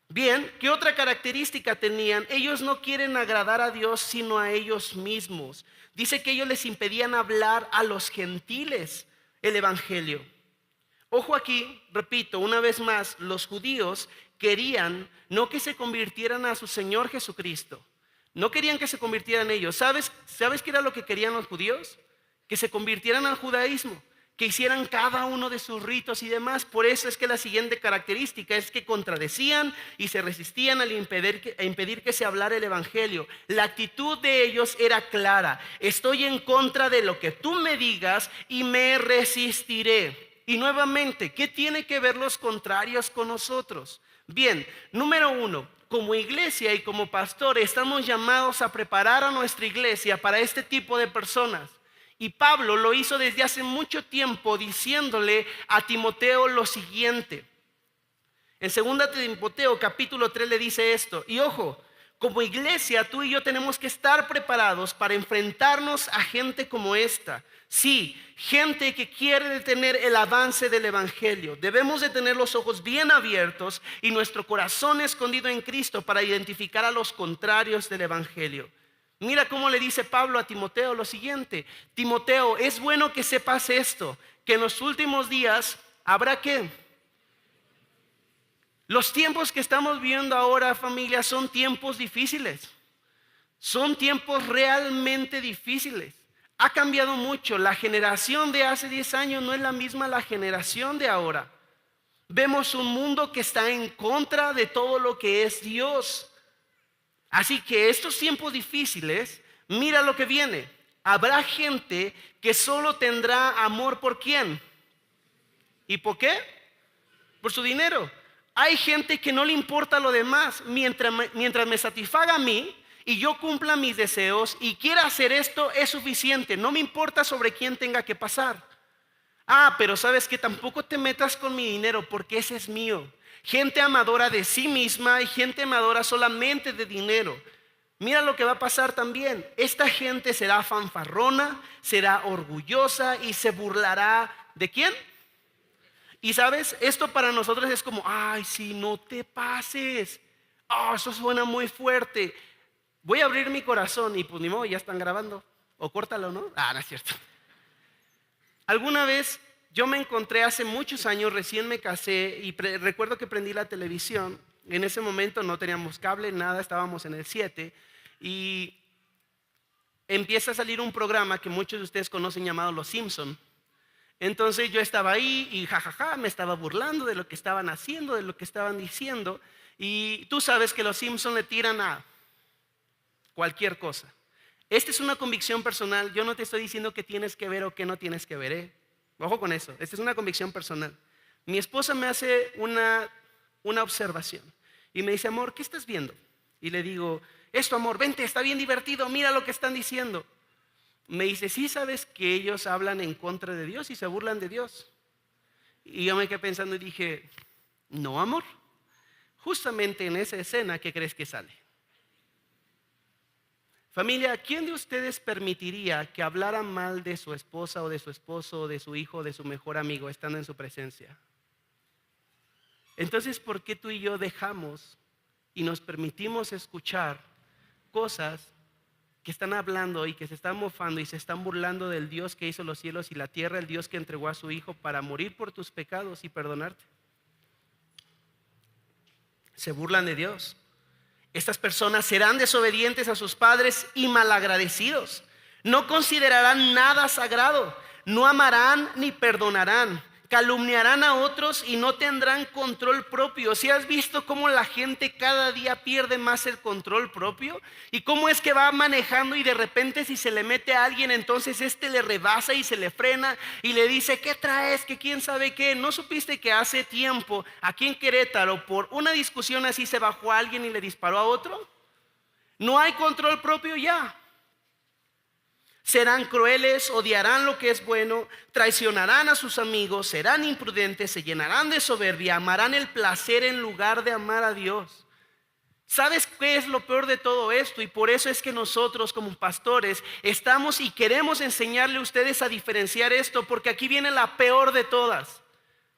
Bien, ¿qué otra característica tenían? Ellos no quieren agradar a Dios, sino a ellos mismos. Dice que ellos les impedían hablar a los gentiles el evangelio. Ojo aquí, repito, una vez más, los judíos querían no que se convirtieran a su Señor Jesucristo. No querían que se convirtieran ellos. ¿Sabes qué era lo que querían los judíos? Que se convirtieran al judaísmo, que hicieran cada uno de sus ritos y demás. Por eso es que la siguiente característica es que contradecían y se resistían a impedir que se hablara el evangelio. La actitud de ellos era clara: estoy en contra de lo que tú me digas y me resistiré. Y nuevamente, ¿qué tiene que ver los contrarios con nosotros? Bien, número uno, como iglesia y como pastor estamos llamados a preparar a nuestra iglesia para este tipo de personas. Y Pablo lo hizo desde hace mucho tiempo, diciéndole a Timoteo lo siguiente. En 2 Timoteo capítulo 3 le dice esto. Y ojo, como iglesia tú y yo tenemos que estar preparados para enfrentarnos a gente como esta. Sí, gente que quiere detener el avance del evangelio. Debemos de tener los ojos bien abiertos y nuestro corazón escondido en Cristo para identificar a los contrarios del evangelio. Mira cómo le dice Pablo a Timoteo lo siguiente. Timoteo, es bueno que sepas esto, que en los últimos días habrá ¿qué? Los tiempos que estamos viviendo ahora, familia, son tiempos difíciles. Son tiempos realmente difíciles. Ha cambiado mucho. La generación de hace 10 años no es la misma la generación de ahora. Vemos un mundo que está en contra de todo lo que es Dios. Así que estos tiempos difíciles, mira lo que viene. Habrá gente que solo tendrá amor ¿por quién? ¿Y por qué? Por su dinero. Hay gente que no le importa lo demás. Mientras me satisfaga a mí y yo cumpla mis deseos y quiera hacer esto, es suficiente. No me importa sobre quién tenga que pasar. Pero sabes que tampoco te metas con mi dinero porque ese es mío. Gente amadora de sí misma y gente amadora solamente de dinero. Mira lo que va a pasar también. Esta gente será fanfarrona, será orgullosa y se burlará ¿de quién? Y sabes, esto para nosotros es como, ay, si no te pases. Eso suena muy fuerte. Voy a abrir mi corazón y pues ni modo, ya están grabando. O córtalo, ¿no? No es cierto. Alguna vez yo me encontré hace muchos años, recién me casé y recuerdo que prendí la televisión. En ese momento no teníamos cable, nada, estábamos en el 7 y empieza a salir un programa que muchos de ustedes conocen llamado Los Simpson. Entonces yo estaba ahí y jajaja, me estaba burlando de lo que estaban haciendo, de lo que estaban diciendo. Y tú sabes que los Simpson le tiran a cualquier cosa. Esta es una convicción personal. Yo no te estoy diciendo que tienes que ver o que no tienes que ver, ¿eh? Ojo con eso. Esta es una convicción personal. Mi esposa me hace una observación y me dice, amor, ¿qué estás viendo? Y le digo, esto, amor, vente, está bien divertido, mira lo que están diciendo. Me dice, sí, sabes que ellos hablan en contra de Dios y se burlan de Dios. Y yo me quedé pensando y dije, no, amor, justamente en esa escena, ¿qué crees que sale? Familia, ¿quién de ustedes permitiría que hablara mal de su esposa o de su esposo o de su hijo o de su mejor amigo estando en su presencia? Entonces, ¿por qué tú y yo dejamos y nos permitimos escuchar cosas que están hablando y que se están mofando y se están burlando del Dios que hizo los cielos y la tierra, el Dios que entregó a su Hijo para morir por tus pecados y perdonarte? Se burlan de Dios. Estas personas serán desobedientes a sus padres y malagradecidos. No considerarán nada sagrado, no amarán ni perdonarán. Calumniarán a otros y no tendrán control propio. ¿Si has visto cómo la gente cada día pierde más el control propio? Y cómo es que va manejando y de repente si se le mete a alguien, entonces le rebasa y se le frena y le dice, ¿qué traes? ¿Que quién sabe qué? ¿No supiste que hace tiempo aquí en Querétaro por una discusión así se bajó a alguien y le disparó a otro? No hay control propio ya. Serán crueles, odiarán lo que es bueno, traicionarán a sus amigos, serán imprudentes, se llenarán de soberbia, amarán el placer en lugar de amar a Dios. ¿Sabes qué es lo peor de todo esto? Y por eso es que nosotros como pastores estamos y queremos enseñarle a ustedes a diferenciar esto, porque aquí viene la peor de todas.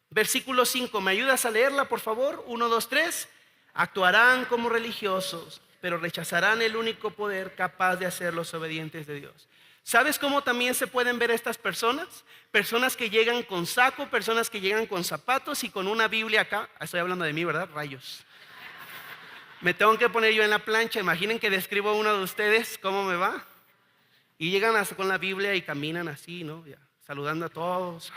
Versículo 5, ¿me ayudas a leerla por favor? 1, 2, 3. Actuarán como religiosos, pero rechazarán el único poder capaz de hacerlos obedientes de Dios. ¿Sabes cómo también se pueden ver estas personas? Personas que llegan con saco, personas que llegan con zapatos y con una Biblia acá. Estoy hablando de mí, ¿verdad? Rayos. Me tengo que poner yo en la plancha. Imaginen que describo a uno de ustedes cómo me va. Y llegan hasta con la Biblia y caminan así, ¿no? Ya, saludando a todos.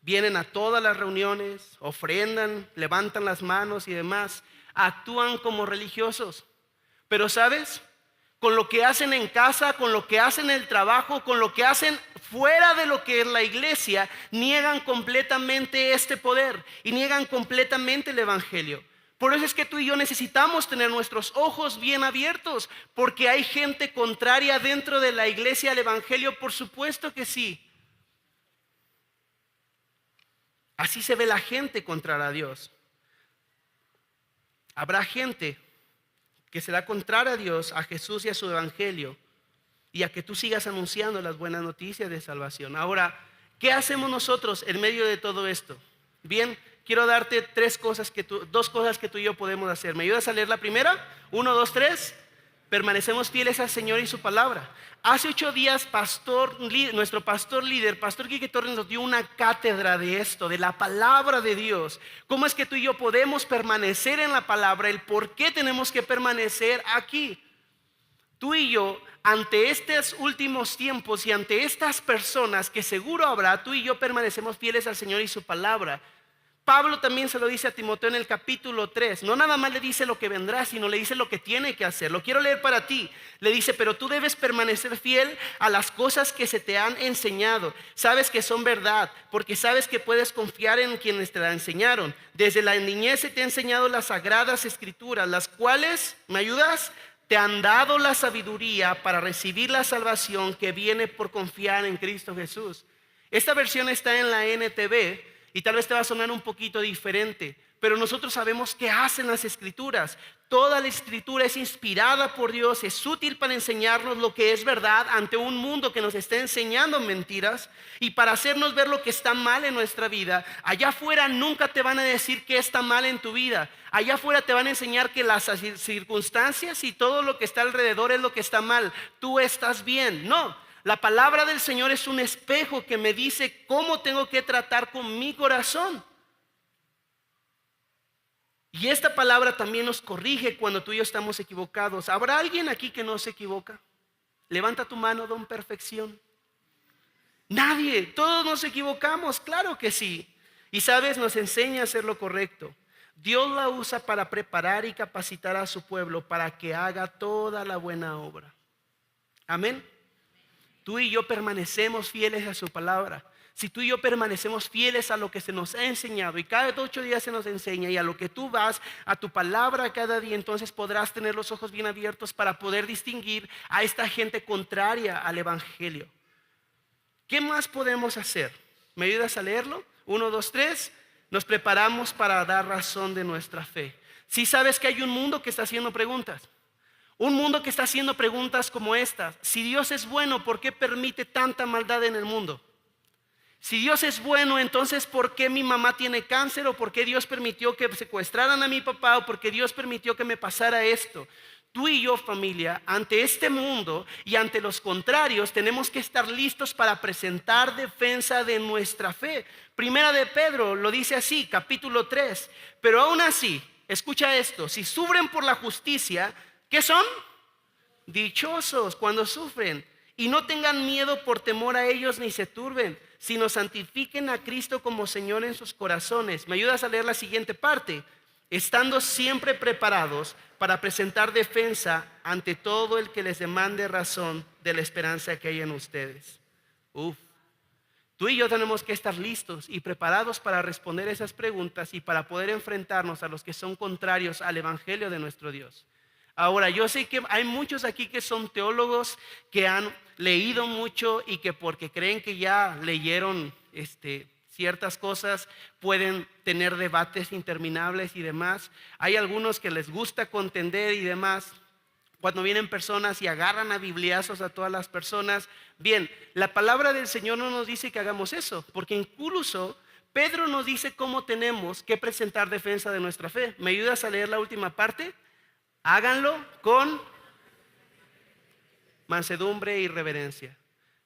Vienen a todas las reuniones, ofrendan, levantan las manos y demás. Actúan como religiosos. Pero ¿sabes? Con lo que hacen en casa, con lo que hacen en el trabajo, con lo que hacen fuera de lo que es la iglesia, niegan completamente este poder y niegan completamente el evangelio. Por eso es que tú y yo necesitamos tener nuestros ojos bien abiertos, porque hay gente contraria dentro de la iglesia al evangelio, por supuesto que sí. Así se ve la gente contraria a Dios. Habrá gente que será contraria a Dios, a Jesús y a su evangelio, y a que tú sigas anunciando las buenas noticias de salvación. Ahora, ¿qué hacemos nosotros en medio de todo esto? Bien, quiero darte dos cosas que tú y yo podemos hacer. ¿Me ayudas a leer la primera? 1, 2, 3. Permanecemos fieles al Señor y su palabra. Hace 8 días, nuestro pastor líder, Pastor Quique Torres, nos dio una cátedra de esto, de la palabra de Dios. ¿Cómo es que tú y yo podemos permanecer en la palabra? El por qué tenemos que permanecer aquí. Tú y yo, ante estos últimos tiempos y ante estas personas que seguro habrá, tú y yo permanecemos fieles al Señor y su palabra. Pablo también se lo dice a Timoteo en el capítulo 3. No nada más le dice lo que vendrá, sino le dice lo que tiene que hacer. Lo quiero leer para ti. Le dice, pero tú debes permanecer fiel a las cosas que se te han enseñado. Sabes que son verdad, porque sabes que puedes confiar en quienes te la enseñaron. Desde la niñez se te ha enseñado las sagradas escrituras, las cuales, ¿me ayudas?, te han dado la sabiduría para recibir la salvación que viene por confiar en Cristo Jesús. Esta versión está en la NTV. Y tal vez te va a sonar un poquito diferente, pero nosotros sabemos qué hacen las escrituras. Toda la escritura es inspirada por Dios, es útil para enseñarnos lo que es verdad ante un mundo que nos está enseñando mentiras y para hacernos ver lo que está mal en nuestra vida. Allá afuera nunca te van a decir qué está mal en tu vida. Allá afuera te van a enseñar que las circunstancias y todo lo que está alrededor es lo que está mal. Tú estás bien. No. La palabra del Señor es un espejo que me dice cómo tengo que tratar con mi corazón. Y esta palabra también nos corrige cuando tú y yo estamos equivocados. ¿Habrá alguien aquí que no se equivoca? Levanta tu mano, don perfección. Nadie, todos nos equivocamos, claro que sí. Y sabes, nos enseña a hacer lo correcto. Dios la usa para preparar y capacitar a su pueblo para que haga toda la buena obra. Amén. Tú y yo permanecemos fieles a su palabra. Si tú y yo permanecemos fieles a lo que se nos ha enseñado y cada 8 días se nos enseña y a lo que tú vas, a tu palabra cada día, entonces podrás tener los ojos bien abiertos para poder distinguir a esta gente contraria al evangelio. ¿Qué más podemos hacer? ¿Me ayudas a leerlo? 1, 2, 3. Nos preparamos para dar razón de nuestra fe. Si sabes que hay un mundo que está haciendo preguntas. Un mundo que está haciendo preguntas como estas. Si Dios es bueno, ¿por qué permite tanta maldad en el mundo? Si Dios es bueno, entonces ¿por qué mi mamá tiene cáncer? ¿O por qué Dios permitió que secuestraran a mi papá? ¿O por qué Dios permitió que me pasara esto? Tú y yo, familia, ante este mundo y ante los contrarios, tenemos que estar listos para presentar defensa de nuestra fe. Primera de Pedro lo dice así, capítulo 3. Pero aún así, escucha esto, si sufren por la justicia, ¿qué son? Dichosos cuando sufren. Y no tengan miedo por temor a ellos ni se turben, sino santifiquen a Cristo como Señor en sus corazones. ¿Me ayudas a leer la siguiente parte? Estando siempre preparados para presentar defensa ante todo el que les demande razón de la esperanza que hay en ustedes. Tú y yo tenemos que estar listos y preparados para responder esas preguntas y para poder enfrentarnos a los que son contrarios al evangelio de nuestro Dios. Ahora, yo sé que hay muchos aquí que son teólogos que han leído mucho y que porque creen que ya leyeron ciertas cosas pueden tener debates interminables y demás. Hay algunos que les gusta contender y demás. Cuando vienen personas y agarran a bibliazos a todas las personas. Bien, la palabra del Señor no nos dice que hagamos eso, porque incluso Pedro nos dice cómo tenemos que presentar defensa de nuestra fe. ¿Me ayudas a leer la última parte? Háganlo con mansedumbre y reverencia.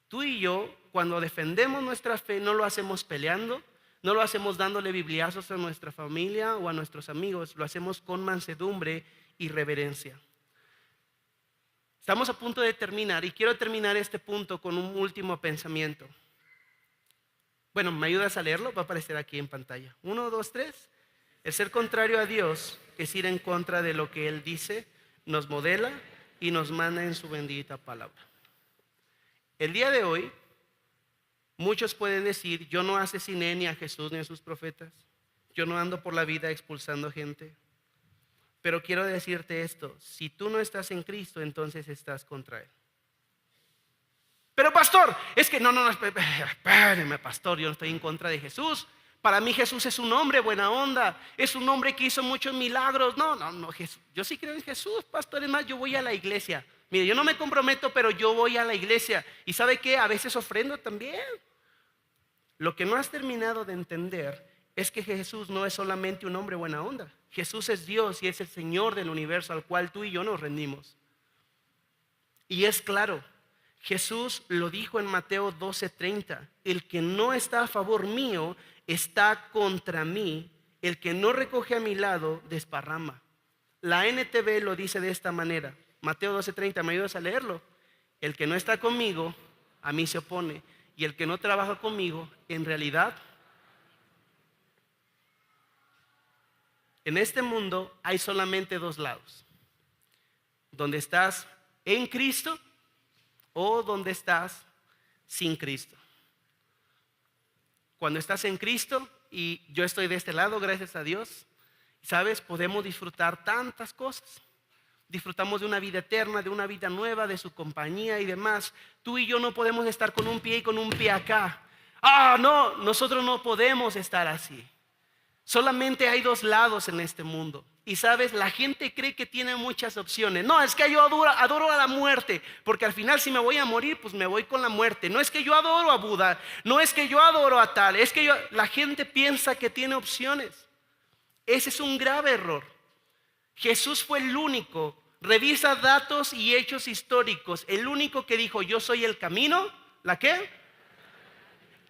Tú y yo, cuando defendemos nuestra fe, no lo hacemos peleando, no lo hacemos dándole bibliazos a nuestra familia o a nuestros amigos, lo hacemos con mansedumbre y reverencia. Estamos a punto de terminar y quiero terminar este punto con un último pensamiento. Bueno, ¿me ayudas a leerlo? Va a aparecer aquí en pantalla. 1, 2, 3. El ser contrario a Dios es ir en contra de lo que Él dice, nos modela y nos manda en su bendita palabra. El día de hoy, muchos pueden decir, yo no asesiné ni a Jesús ni a sus profetas, yo no ando por la vida expulsando gente. Pero quiero decirte esto, si tú no estás en Cristo, entonces estás contra Él. Pero pastor, es que no, espéreme pastor, yo no estoy en contra de Jesús. Para mí Jesús es un hombre buena onda, es un hombre que hizo muchos milagros. No, Jesús, yo sí creo en Jesús, pastor, es más, yo voy a la iglesia. Mire, yo no me comprometo, pero yo voy a la iglesia. ¿Y sabe qué? A veces ofrendo también. Lo que no has terminado de entender es que Jesús no es solamente un hombre buena onda. Jesús es Dios y es el Señor del universo al cual tú y yo nos rendimos. Y es claro, Jesús lo dijo en Mateo 12:30, el que no está a favor mío está contra mí, el que no recoge a mi lado desparrama. La NTV lo dice de esta manera, Mateo 12:30, ¿me ayudas a leerlo? El que no está conmigo, a mí se opone, y el que no trabaja conmigo, en realidad, en este mundo hay solamente dos lados, donde estás en Cristo o donde estás sin Cristo. Cuando estás en Cristo, y yo estoy de este lado, gracias a Dios, ¿sabes? Podemos disfrutar tantas cosas. Disfrutamos de una vida eterna, de una vida nueva, de su compañía y demás. Tú y yo no podemos estar con un pie y con un pie acá. No, nosotros no podemos estar así. Solamente hay dos lados en este mundo. Y sabes, la gente cree que tiene muchas opciones. No, es que yo adoro a la muerte, porque al final si me voy a morir, pues me voy con la muerte. No es que yo adoro a Buda, no es que yo adoro a tal, es que la gente piensa que tiene opciones. Ese es un grave error. Jesús fue el único, revisa datos y hechos históricos, el único que dijo, yo soy el camino, ¿la qué?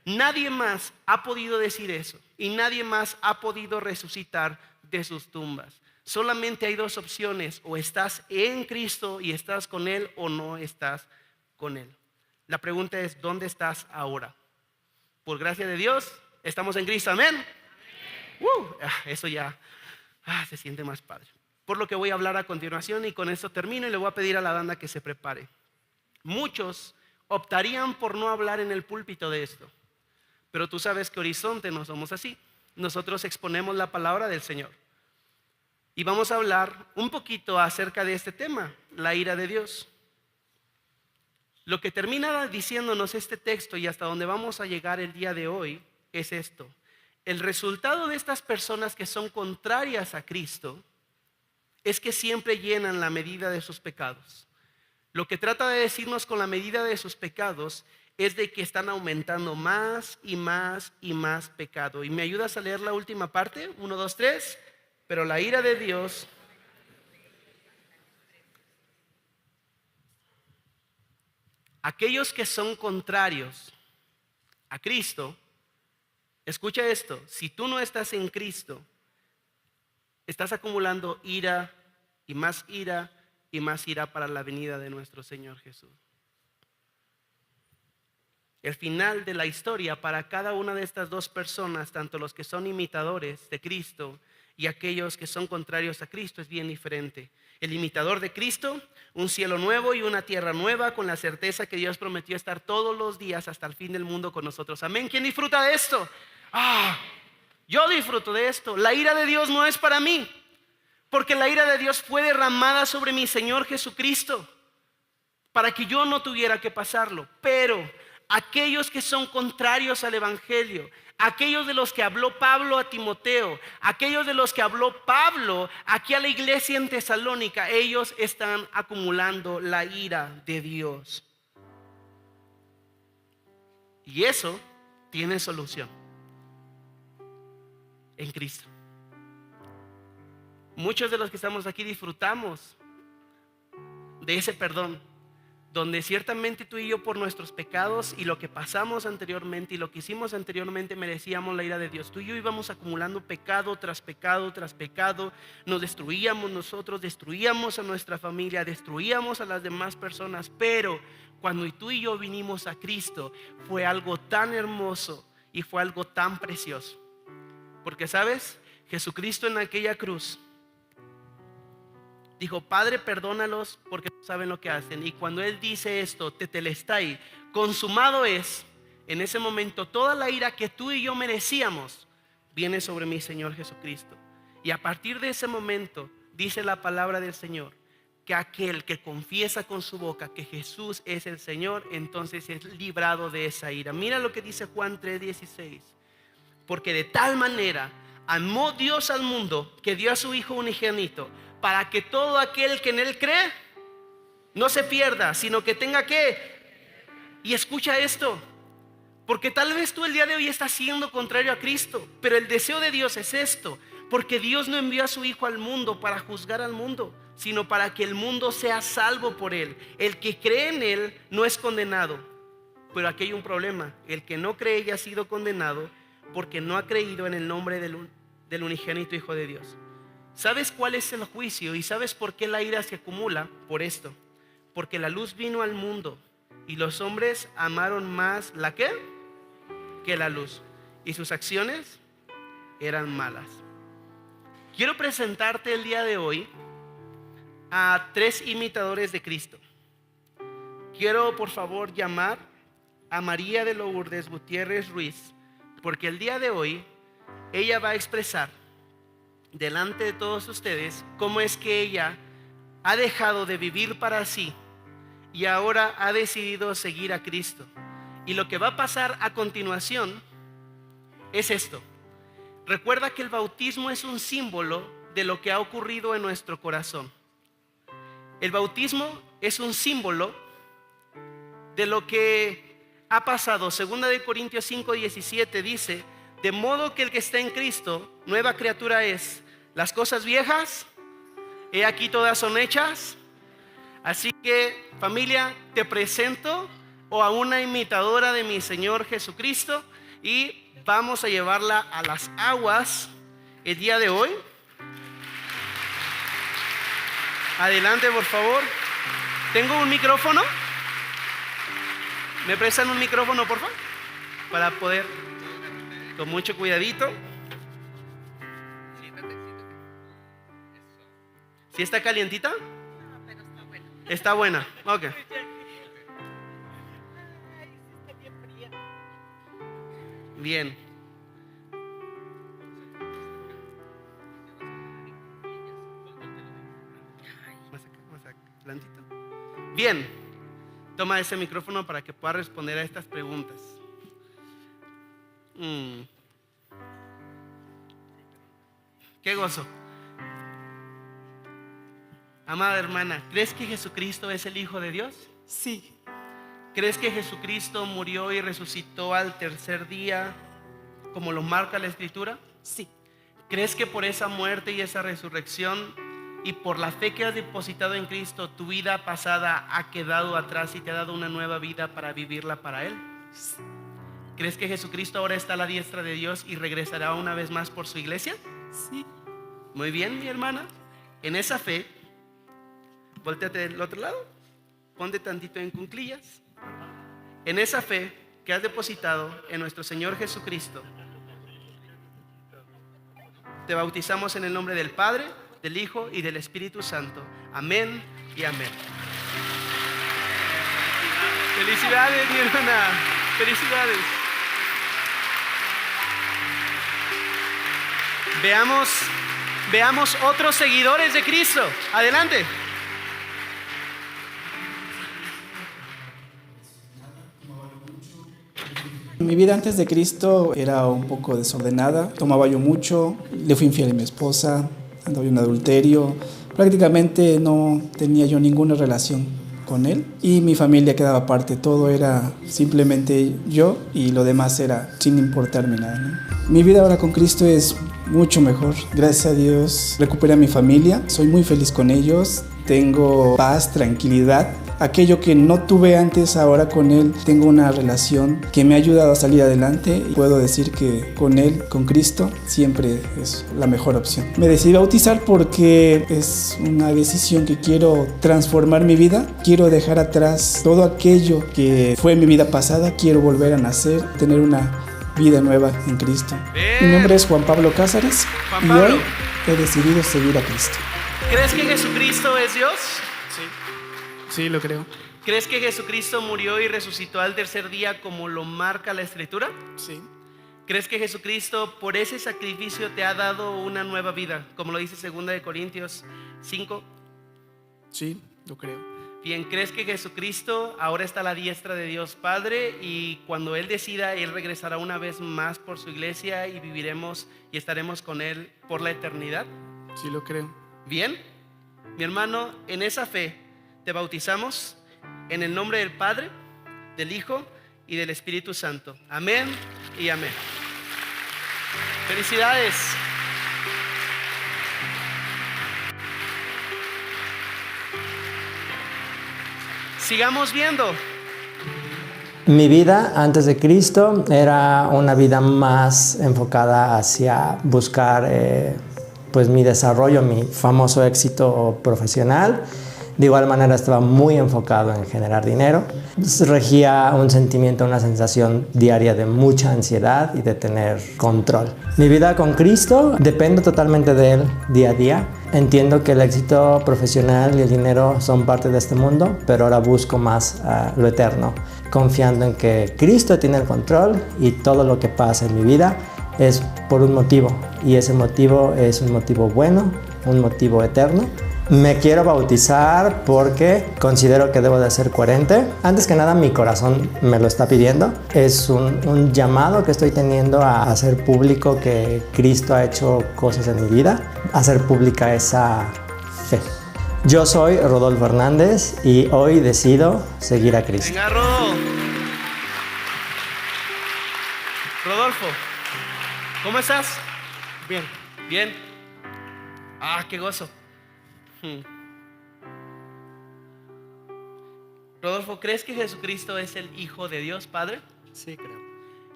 Nadie más ha podido decir eso y nadie más ha podido resucitar de sus tumbas. Solamente hay dos opciones, o estás en Cristo y estás con Él o no estás con Él. La pregunta es, ¿dónde estás ahora? Por gracia de Dios, estamos en Cristo, amén. Eso ya se siente más padre. Por lo que voy a hablar a continuación y con esto termino y le voy a pedir a la banda que se prepare. Muchos optarían por no hablar en el púlpito de esto, pero tú sabes que Horizonte no somos así. Nosotros exponemos la palabra del Señor. Y vamos a hablar un poquito acerca de este tema, la ira de Dios. Lo que termina diciéndonos este texto y hasta donde vamos a llegar el día de hoy es esto. El resultado de estas personas que son contrarias a Cristo es que siempre llenan la medida de sus pecados. Lo que trata de decirnos con la medida de sus pecados es de que están aumentando más y más y más pecado. ¿Y me ayudas a leer la última parte? 1, 2, 3. Pero la ira de Dios, aquellos que son contrarios a Cristo, escucha esto, si tú no estás en Cristo, estás acumulando ira y más ira y más ira para la venida de nuestro Señor Jesús. El final de la historia para cada una de estas dos personas, tanto los que son imitadores de Cristo y aquellos que son contrarios a Cristo, es bien diferente. El imitador de Cristo, un cielo nuevo y una tierra nueva, con la certeza que Dios prometió estar todos los días hasta el fin del mundo con nosotros. Amén. ¿Quién disfruta de esto? Yo disfruto de esto. La ira de Dios no es para mí, porque la ira de Dios fue derramada sobre mi Señor Jesucristo para que yo no tuviera que pasarlo. Pero aquellos que son contrarios al Evangelio, aquellos de los que habló Pablo a Timoteo, aquellos de los que habló Pablo aquí a la iglesia en Tesalónica, ellos están acumulando la ira de Dios. Y eso tiene solución en Cristo. Muchos de los que estamos aquí disfrutamos de ese perdón, donde ciertamente tú y yo, por nuestros pecados y lo que pasamos anteriormente y lo que hicimos anteriormente, merecíamos la ira de Dios. Tú y yo íbamos acumulando pecado tras pecado tras pecado. Nos destruíamos nosotros, destruíamos a nuestra familia, destruíamos a las demás personas. Pero cuando tú y yo vinimos a Cristo, fue algo tan hermoso y fue algo tan precioso. Porque, ¿sabes? Jesucristo en aquella cruz dijo: Padre, perdónalos porque no saben lo que hacen. Y cuando Él dice esto, tetelestai, consumado es, en ese momento toda la ira que tú y yo merecíamos viene sobre mi Señor Jesucristo. Y a partir de ese momento dice la palabra del Señor que aquel que confiesa con su boca que Jesús es el Señor, entonces es librado de esa ira. Mira lo que dice Juan 3:16. Porque de tal manera amó Dios al mundo que dio a su Hijo unigénito, para que todo aquel que en Él cree no se pierda, sino que tenga que. Y escucha esto, porque tal vez tú el día de hoy estás siendo contrario a Cristo, pero el deseo de Dios es esto, porque Dios no envió a su Hijo al mundo para juzgar al mundo, sino para que el mundo sea salvo por Él. El que cree en Él no es condenado. Pero aquí hay un problema: el que no cree ya ha sido condenado, porque no ha creído en el nombre del unigénito Hijo de Dios. ¿Sabes cuál es el juicio? ¿Y sabes por qué la ira se acumula? Por esto: porque la luz vino al mundo y los hombres amaron más ¿la qué? Que la luz, y sus acciones eran malas. Quiero presentarte el día de hoy a 3 imitadores de Cristo. Quiero por favor llamar a María de Lourdes Gutiérrez Ruiz, porque el día de hoy ella va a expresar delante de todos ustedes cómo es que ella ha dejado de vivir para sí y ahora ha decidido seguir a Cristo. Y lo que va a pasar a continuación es esto. Recuerda que el bautismo es un símbolo de lo que ha ocurrido en nuestro corazón. El bautismo es un símbolo de lo que ha pasado. 2 Corintios 5:17 dice: de modo que el que está en Cristo, nueva criatura es. Las cosas viejas, he aquí todas son hechas. Así que, familia, te presento a una imitadora de mi Señor Jesucristo, y vamos a llevarla a las aguas el día de hoy. Adelante, por favor. ¿Tengo un micrófono? ¿Me prestan un micrófono, por favor? Para poder, con mucho cuidadito. ¿Sí está calientita? No, pero está buena. Está buena, ok. Ay, sí está bien fría. Bien. Más acá, adelantito. Bien. Toma ese micrófono para que pueda responder a estas preguntas. Qué gozo. Amada hermana, ¿crees que Jesucristo es el Hijo de Dios? Sí, ¿Crees que Jesucristo murió y resucitó al tercer día, como lo marca la Escritura? sí, ¿Crees que por esa muerte y esa resurrección y por la fe que has depositado en Cristo, tu vida pasada ha quedado atrás y te ha dado una nueva vida para vivirla para Él? ¿Crees que Jesucristo ahora está a la diestra de Dios y regresará una vez más por su iglesia? sí. Muy bien, mi hermana. En esa fe, volteate del otro lado, ponte tantito en cuclillas. En esa fe que has depositado en nuestro Señor Jesucristo, te bautizamos en el nombre del Padre, del Hijo y del Espíritu Santo. Amén y amén. Felicidades, mi hermana. Felicidades. Veamos otros seguidores de Cristo. Adelante. Mi vida antes de Cristo era un poco desordenada, tomaba yo mucho, le fui infiel a mi esposa, andaba yo en adulterio, prácticamente no tenía yo ninguna relación con él y mi familia quedaba aparte, todo era simplemente yo y lo demás era sin importarme nada, ¿no? Mi vida ahora con Cristo es mucho mejor, gracias a Dios recuperé a mi familia, soy muy feliz con ellos, tengo paz, tranquilidad. Aquello que no tuve antes, ahora con Él tengo una relación que me ha ayudado a salir adelante y puedo decir que con Él, con Cristo, siempre es la mejor opción. Me decidí bautizar porque es una decisión que quiero transformar mi vida, quiero dejar atrás todo aquello que fue mi vida pasada, quiero volver a nacer, tener una vida nueva en Cristo. Mi nombre es Juan Pablo Cázares y hoy he decidido seguir a Cristo. ¿Crees que Jesucristo es Dios? Sí, lo creo. ¿Crees que Jesucristo murió y resucitó al tercer día como lo marca la Escritura? Sí. ¿Crees que Jesucristo por ese sacrificio te ha dado una nueva vida? Como lo dice 2 Corintios 5. Sí, lo creo. Bien, ¿crees que Jesucristo ahora está a la diestra de Dios Padre y cuando Él decida, Él regresará una vez más por su iglesia y viviremos y estaremos con Él por la eternidad? Sí, lo creo. Bien, mi hermano, en esa fe te bautizamos en el nombre del Padre, del Hijo y del Espíritu Santo. Amén y amén. Felicidades. Sigamos viendo. Mi vida antes de Cristo era una vida más enfocada hacia buscar pues mi desarrollo, mi famoso éxito profesional. De igual manera estaba muy enfocado en generar dinero. Regía un sentimiento, una sensación diaria de mucha ansiedad y de tener control. Mi vida con Cristo depende totalmente de Él día a día. Entiendo que el éxito profesional y el dinero son parte de este mundo, pero ahora busco más lo eterno, confiando en que Cristo tiene el control y todo lo que pasa en mi vida es por un motivo. Y ese motivo es un motivo bueno, un motivo eterno. Me quiero bautizar porque considero que debo de ser coherente. Antes que nada, mi corazón me lo está pidiendo. Es un llamado que estoy teniendo a hacer público que Cristo ha hecho cosas en mi vida, hacer pública esa fe. Yo soy Rodolfo Hernández y hoy decido seguir a Cristo. Venga, Rodolfo, ¿cómo estás? Bien. Bien. Ah, qué gozo. Rodolfo, ¿crees que Jesucristo es el Hijo de Dios, Padre? Sí, creo.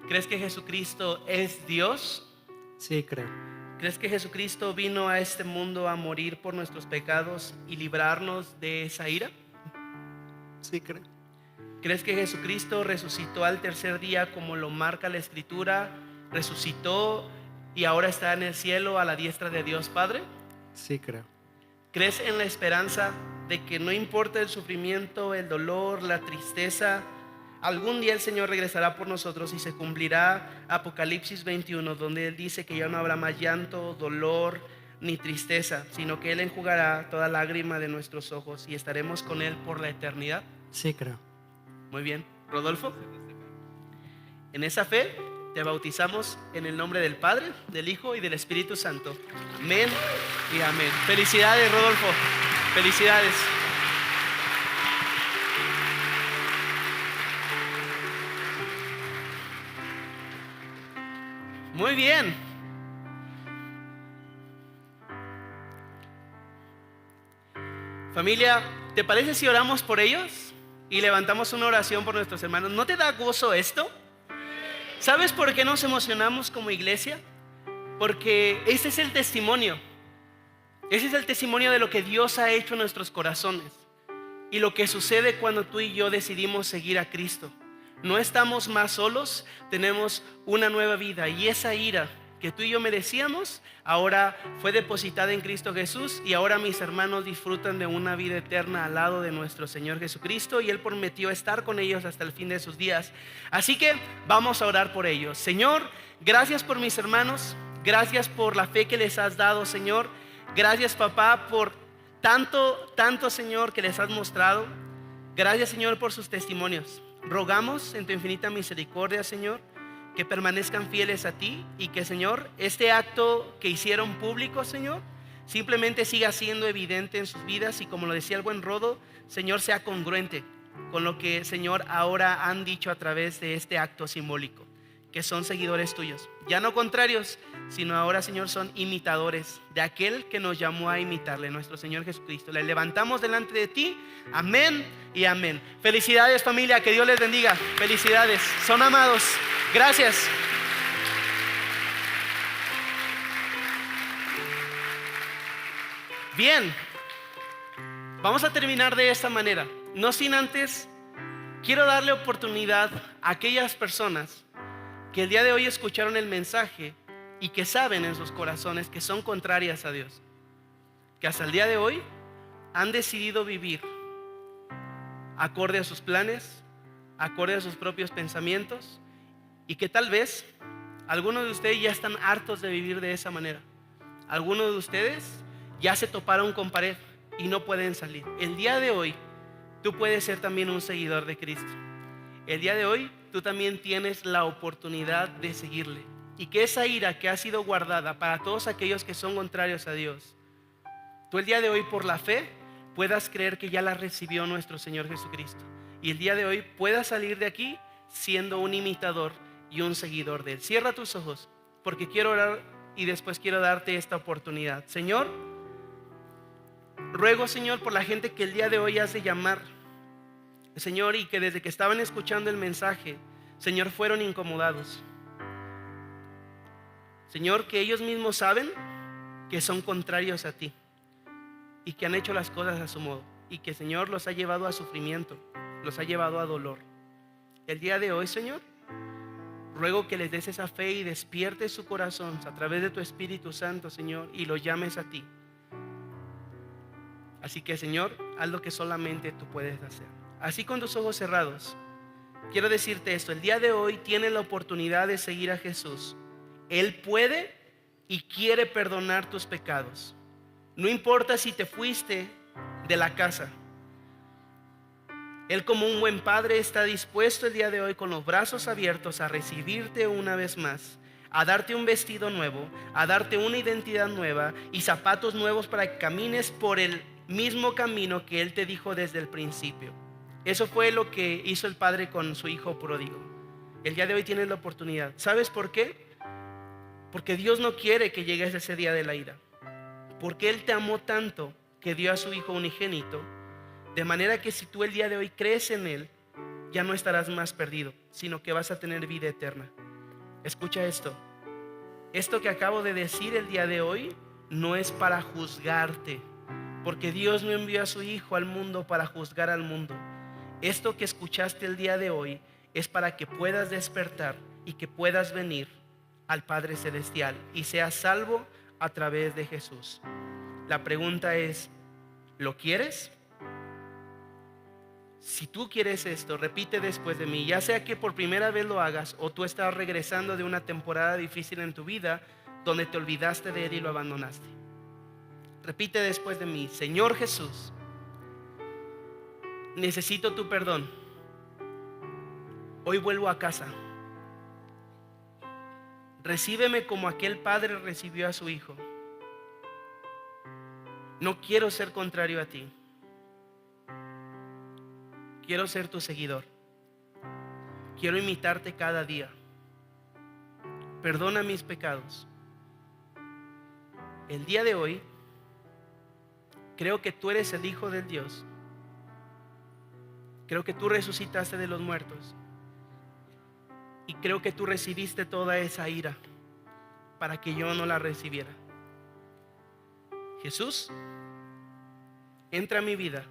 ¿Crees que Jesucristo es Dios? Sí, creo. ¿Crees que Jesucristo vino a este mundo a morir por nuestros pecados y librarnos de esa ira? Sí, creo. ¿Crees que Jesucristo resucitó al tercer día como lo marca la Escritura? ¿Resucitó y ahora está en el cielo a la diestra de Dios Padre? Sí, creo. ¿Crees en la esperanza de que no importa el sufrimiento, el dolor, la tristeza, algún día el Señor regresará por nosotros y se cumplirá Apocalipsis 21, donde Él dice que ya no habrá más llanto, dolor ni tristeza, sino que Él enjugará toda lágrima de nuestros ojos y estaremos con Él por la eternidad? Sí, creo. Muy bien, Rodolfo, en esa fe te bautizamos en el nombre del Padre, del Hijo y del Espíritu Santo. Amén y amén. Felicidades, Rodolfo. Felicidades. Muy bien. Familia, ¿te parece si oramos por ellos y levantamos una oración por nuestros hermanos? ¿No te da gozo esto? ¿Sabes por qué nos emocionamos como iglesia? Porque ese es el testimonio. Ese es el testimonio de lo que Dios ha hecho en nuestros corazones y lo que sucede cuando tú y yo decidimos seguir a Cristo. No estamos más solos, tenemos una nueva vida, y esa ira que tú y yo merecíamos ahora fue depositada en Cristo Jesús, y ahora mis hermanos disfrutan de una vida eterna al lado de nuestro Señor Jesucristo, y Él prometió estar con ellos hasta el fin de sus días. Así que vamos a orar por ellos. Señor, gracias por mis hermanos, gracias por la fe que les has dado, Señor. Gracias, papá, por tanto, Señor, que les has mostrado. Gracias, Señor, por sus testimonios. Rogamos en tu infinita misericordia, Señor, que permanezcan fieles a ti, y que, Señor, este acto que hicieron público, Señor, simplemente siga siendo evidente en sus vidas, y como lo decía el buen Rodo, Señor, sea congruente con lo que, Señor, ahora han dicho a través de este acto simbólico, que son seguidores tuyos, ya no contrarios, sino ahora, Señor, son imitadores de aquel que nos llamó a imitarle, nuestro Señor Jesucristo. Le levantamos delante de ti. Amén y amén. Felicidades, familia, que Dios les bendiga. Felicidades, son amados. Gracias. Bien, vamos a terminar de esta manera. No sin antes, quiero darle oportunidad a aquellas personas que el día de hoy escucharon el mensaje y que saben en sus corazones que son contrarias a Dios, que hasta el día de hoy han decidido vivir acorde a sus planes, acorde a sus propios pensamientos, y que tal vez algunos de ustedes ya están hartos de vivir de esa manera. Algunos de ustedes ya se toparon con pared y no pueden salir. El día de hoy tú puedes ser también un seguidor de Cristo. El día de hoy tú también tienes la oportunidad de seguirle, y que esa ira que ha sido guardada para todos aquellos que son contrarios a Dios, tú el día de hoy por la fe puedas creer que ya la recibió nuestro Señor Jesucristo, y el día de hoy puedas salir de aquí siendo un imitador y un seguidor de Él. Cierra tus ojos, porque quiero orar y después quiero darte esta oportunidad. Señor, ruego, Señor, por la gente que el día de hoy has de llamar, Señor, y que desde que estaban escuchando el mensaje, Señor, fueron incomodados. Señor, que ellos mismos saben que son contrarios a ti y que han hecho las cosas a su modo, y que, Señor, los ha llevado a sufrimiento, los ha llevado a dolor. El día de hoy, Señor, ruego que les des esa fe y despiertes su corazón a través de tu Espíritu Santo, Señor, y los llames a ti. Así que, Señor, haz lo que solamente tú puedes hacer. Así, con tus ojos cerrados, quiero decirte esto: el día de hoy tienes la oportunidad de seguir a Jesús. Él puede y quiere perdonar tus pecados. No importa si te fuiste de la casa, Él, como un buen padre, está dispuesto el día de hoy con los brazos abiertos a recibirte una vez más, a darte un vestido nuevo, a darte una identidad nueva y zapatos nuevos para que camines por el mismo camino que Él te dijo desde el principio. Eso fue lo que hizo el padre con su hijo pródigo. El día de hoy tienes la oportunidad. ¿Sabes por qué? Porque Dios no quiere que llegues a ese día de la ira. Porque Él te amó tanto que dio a su hijo unigénito, de manera que si tú el día de hoy crees en Él, ya no estarás más perdido, sino que vas a tener vida eterna. Escucha esto. Esto que acabo de decir el día de hoy no es para juzgarte, porque Dios no envió a su hijo al mundo para juzgar al mundo. Esto que escuchaste el día de hoy es para que puedas despertar y que puedas venir al Padre Celestial y seas salvo a través de Jesús. La pregunta es, ¿lo quieres? Si tú quieres esto, repite después de mí, ya sea que por primera vez lo hagas o tú estás regresando de una temporada difícil en tu vida donde te olvidaste de Él y lo abandonaste. Repite después de mí: Señor Jesús, necesito tu perdón. Hoy vuelvo a casa. Recíbeme como aquel padre recibió a su hijo. No quiero ser contrario a ti. Quiero ser tu seguidor. Quiero imitarte cada día. Perdona mis pecados. El día de hoy creo que tú eres el Hijo del Dios. Creo que tú resucitaste de los muertos. Y creo que tú recibiste toda esa ira para que yo no la recibiera. Jesús, entra a mi vida.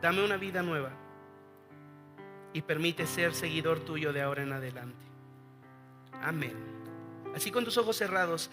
Dame una vida nueva. Y permite ser seguidor tuyo de ahora en adelante. Amén. Así con tus ojos cerrados.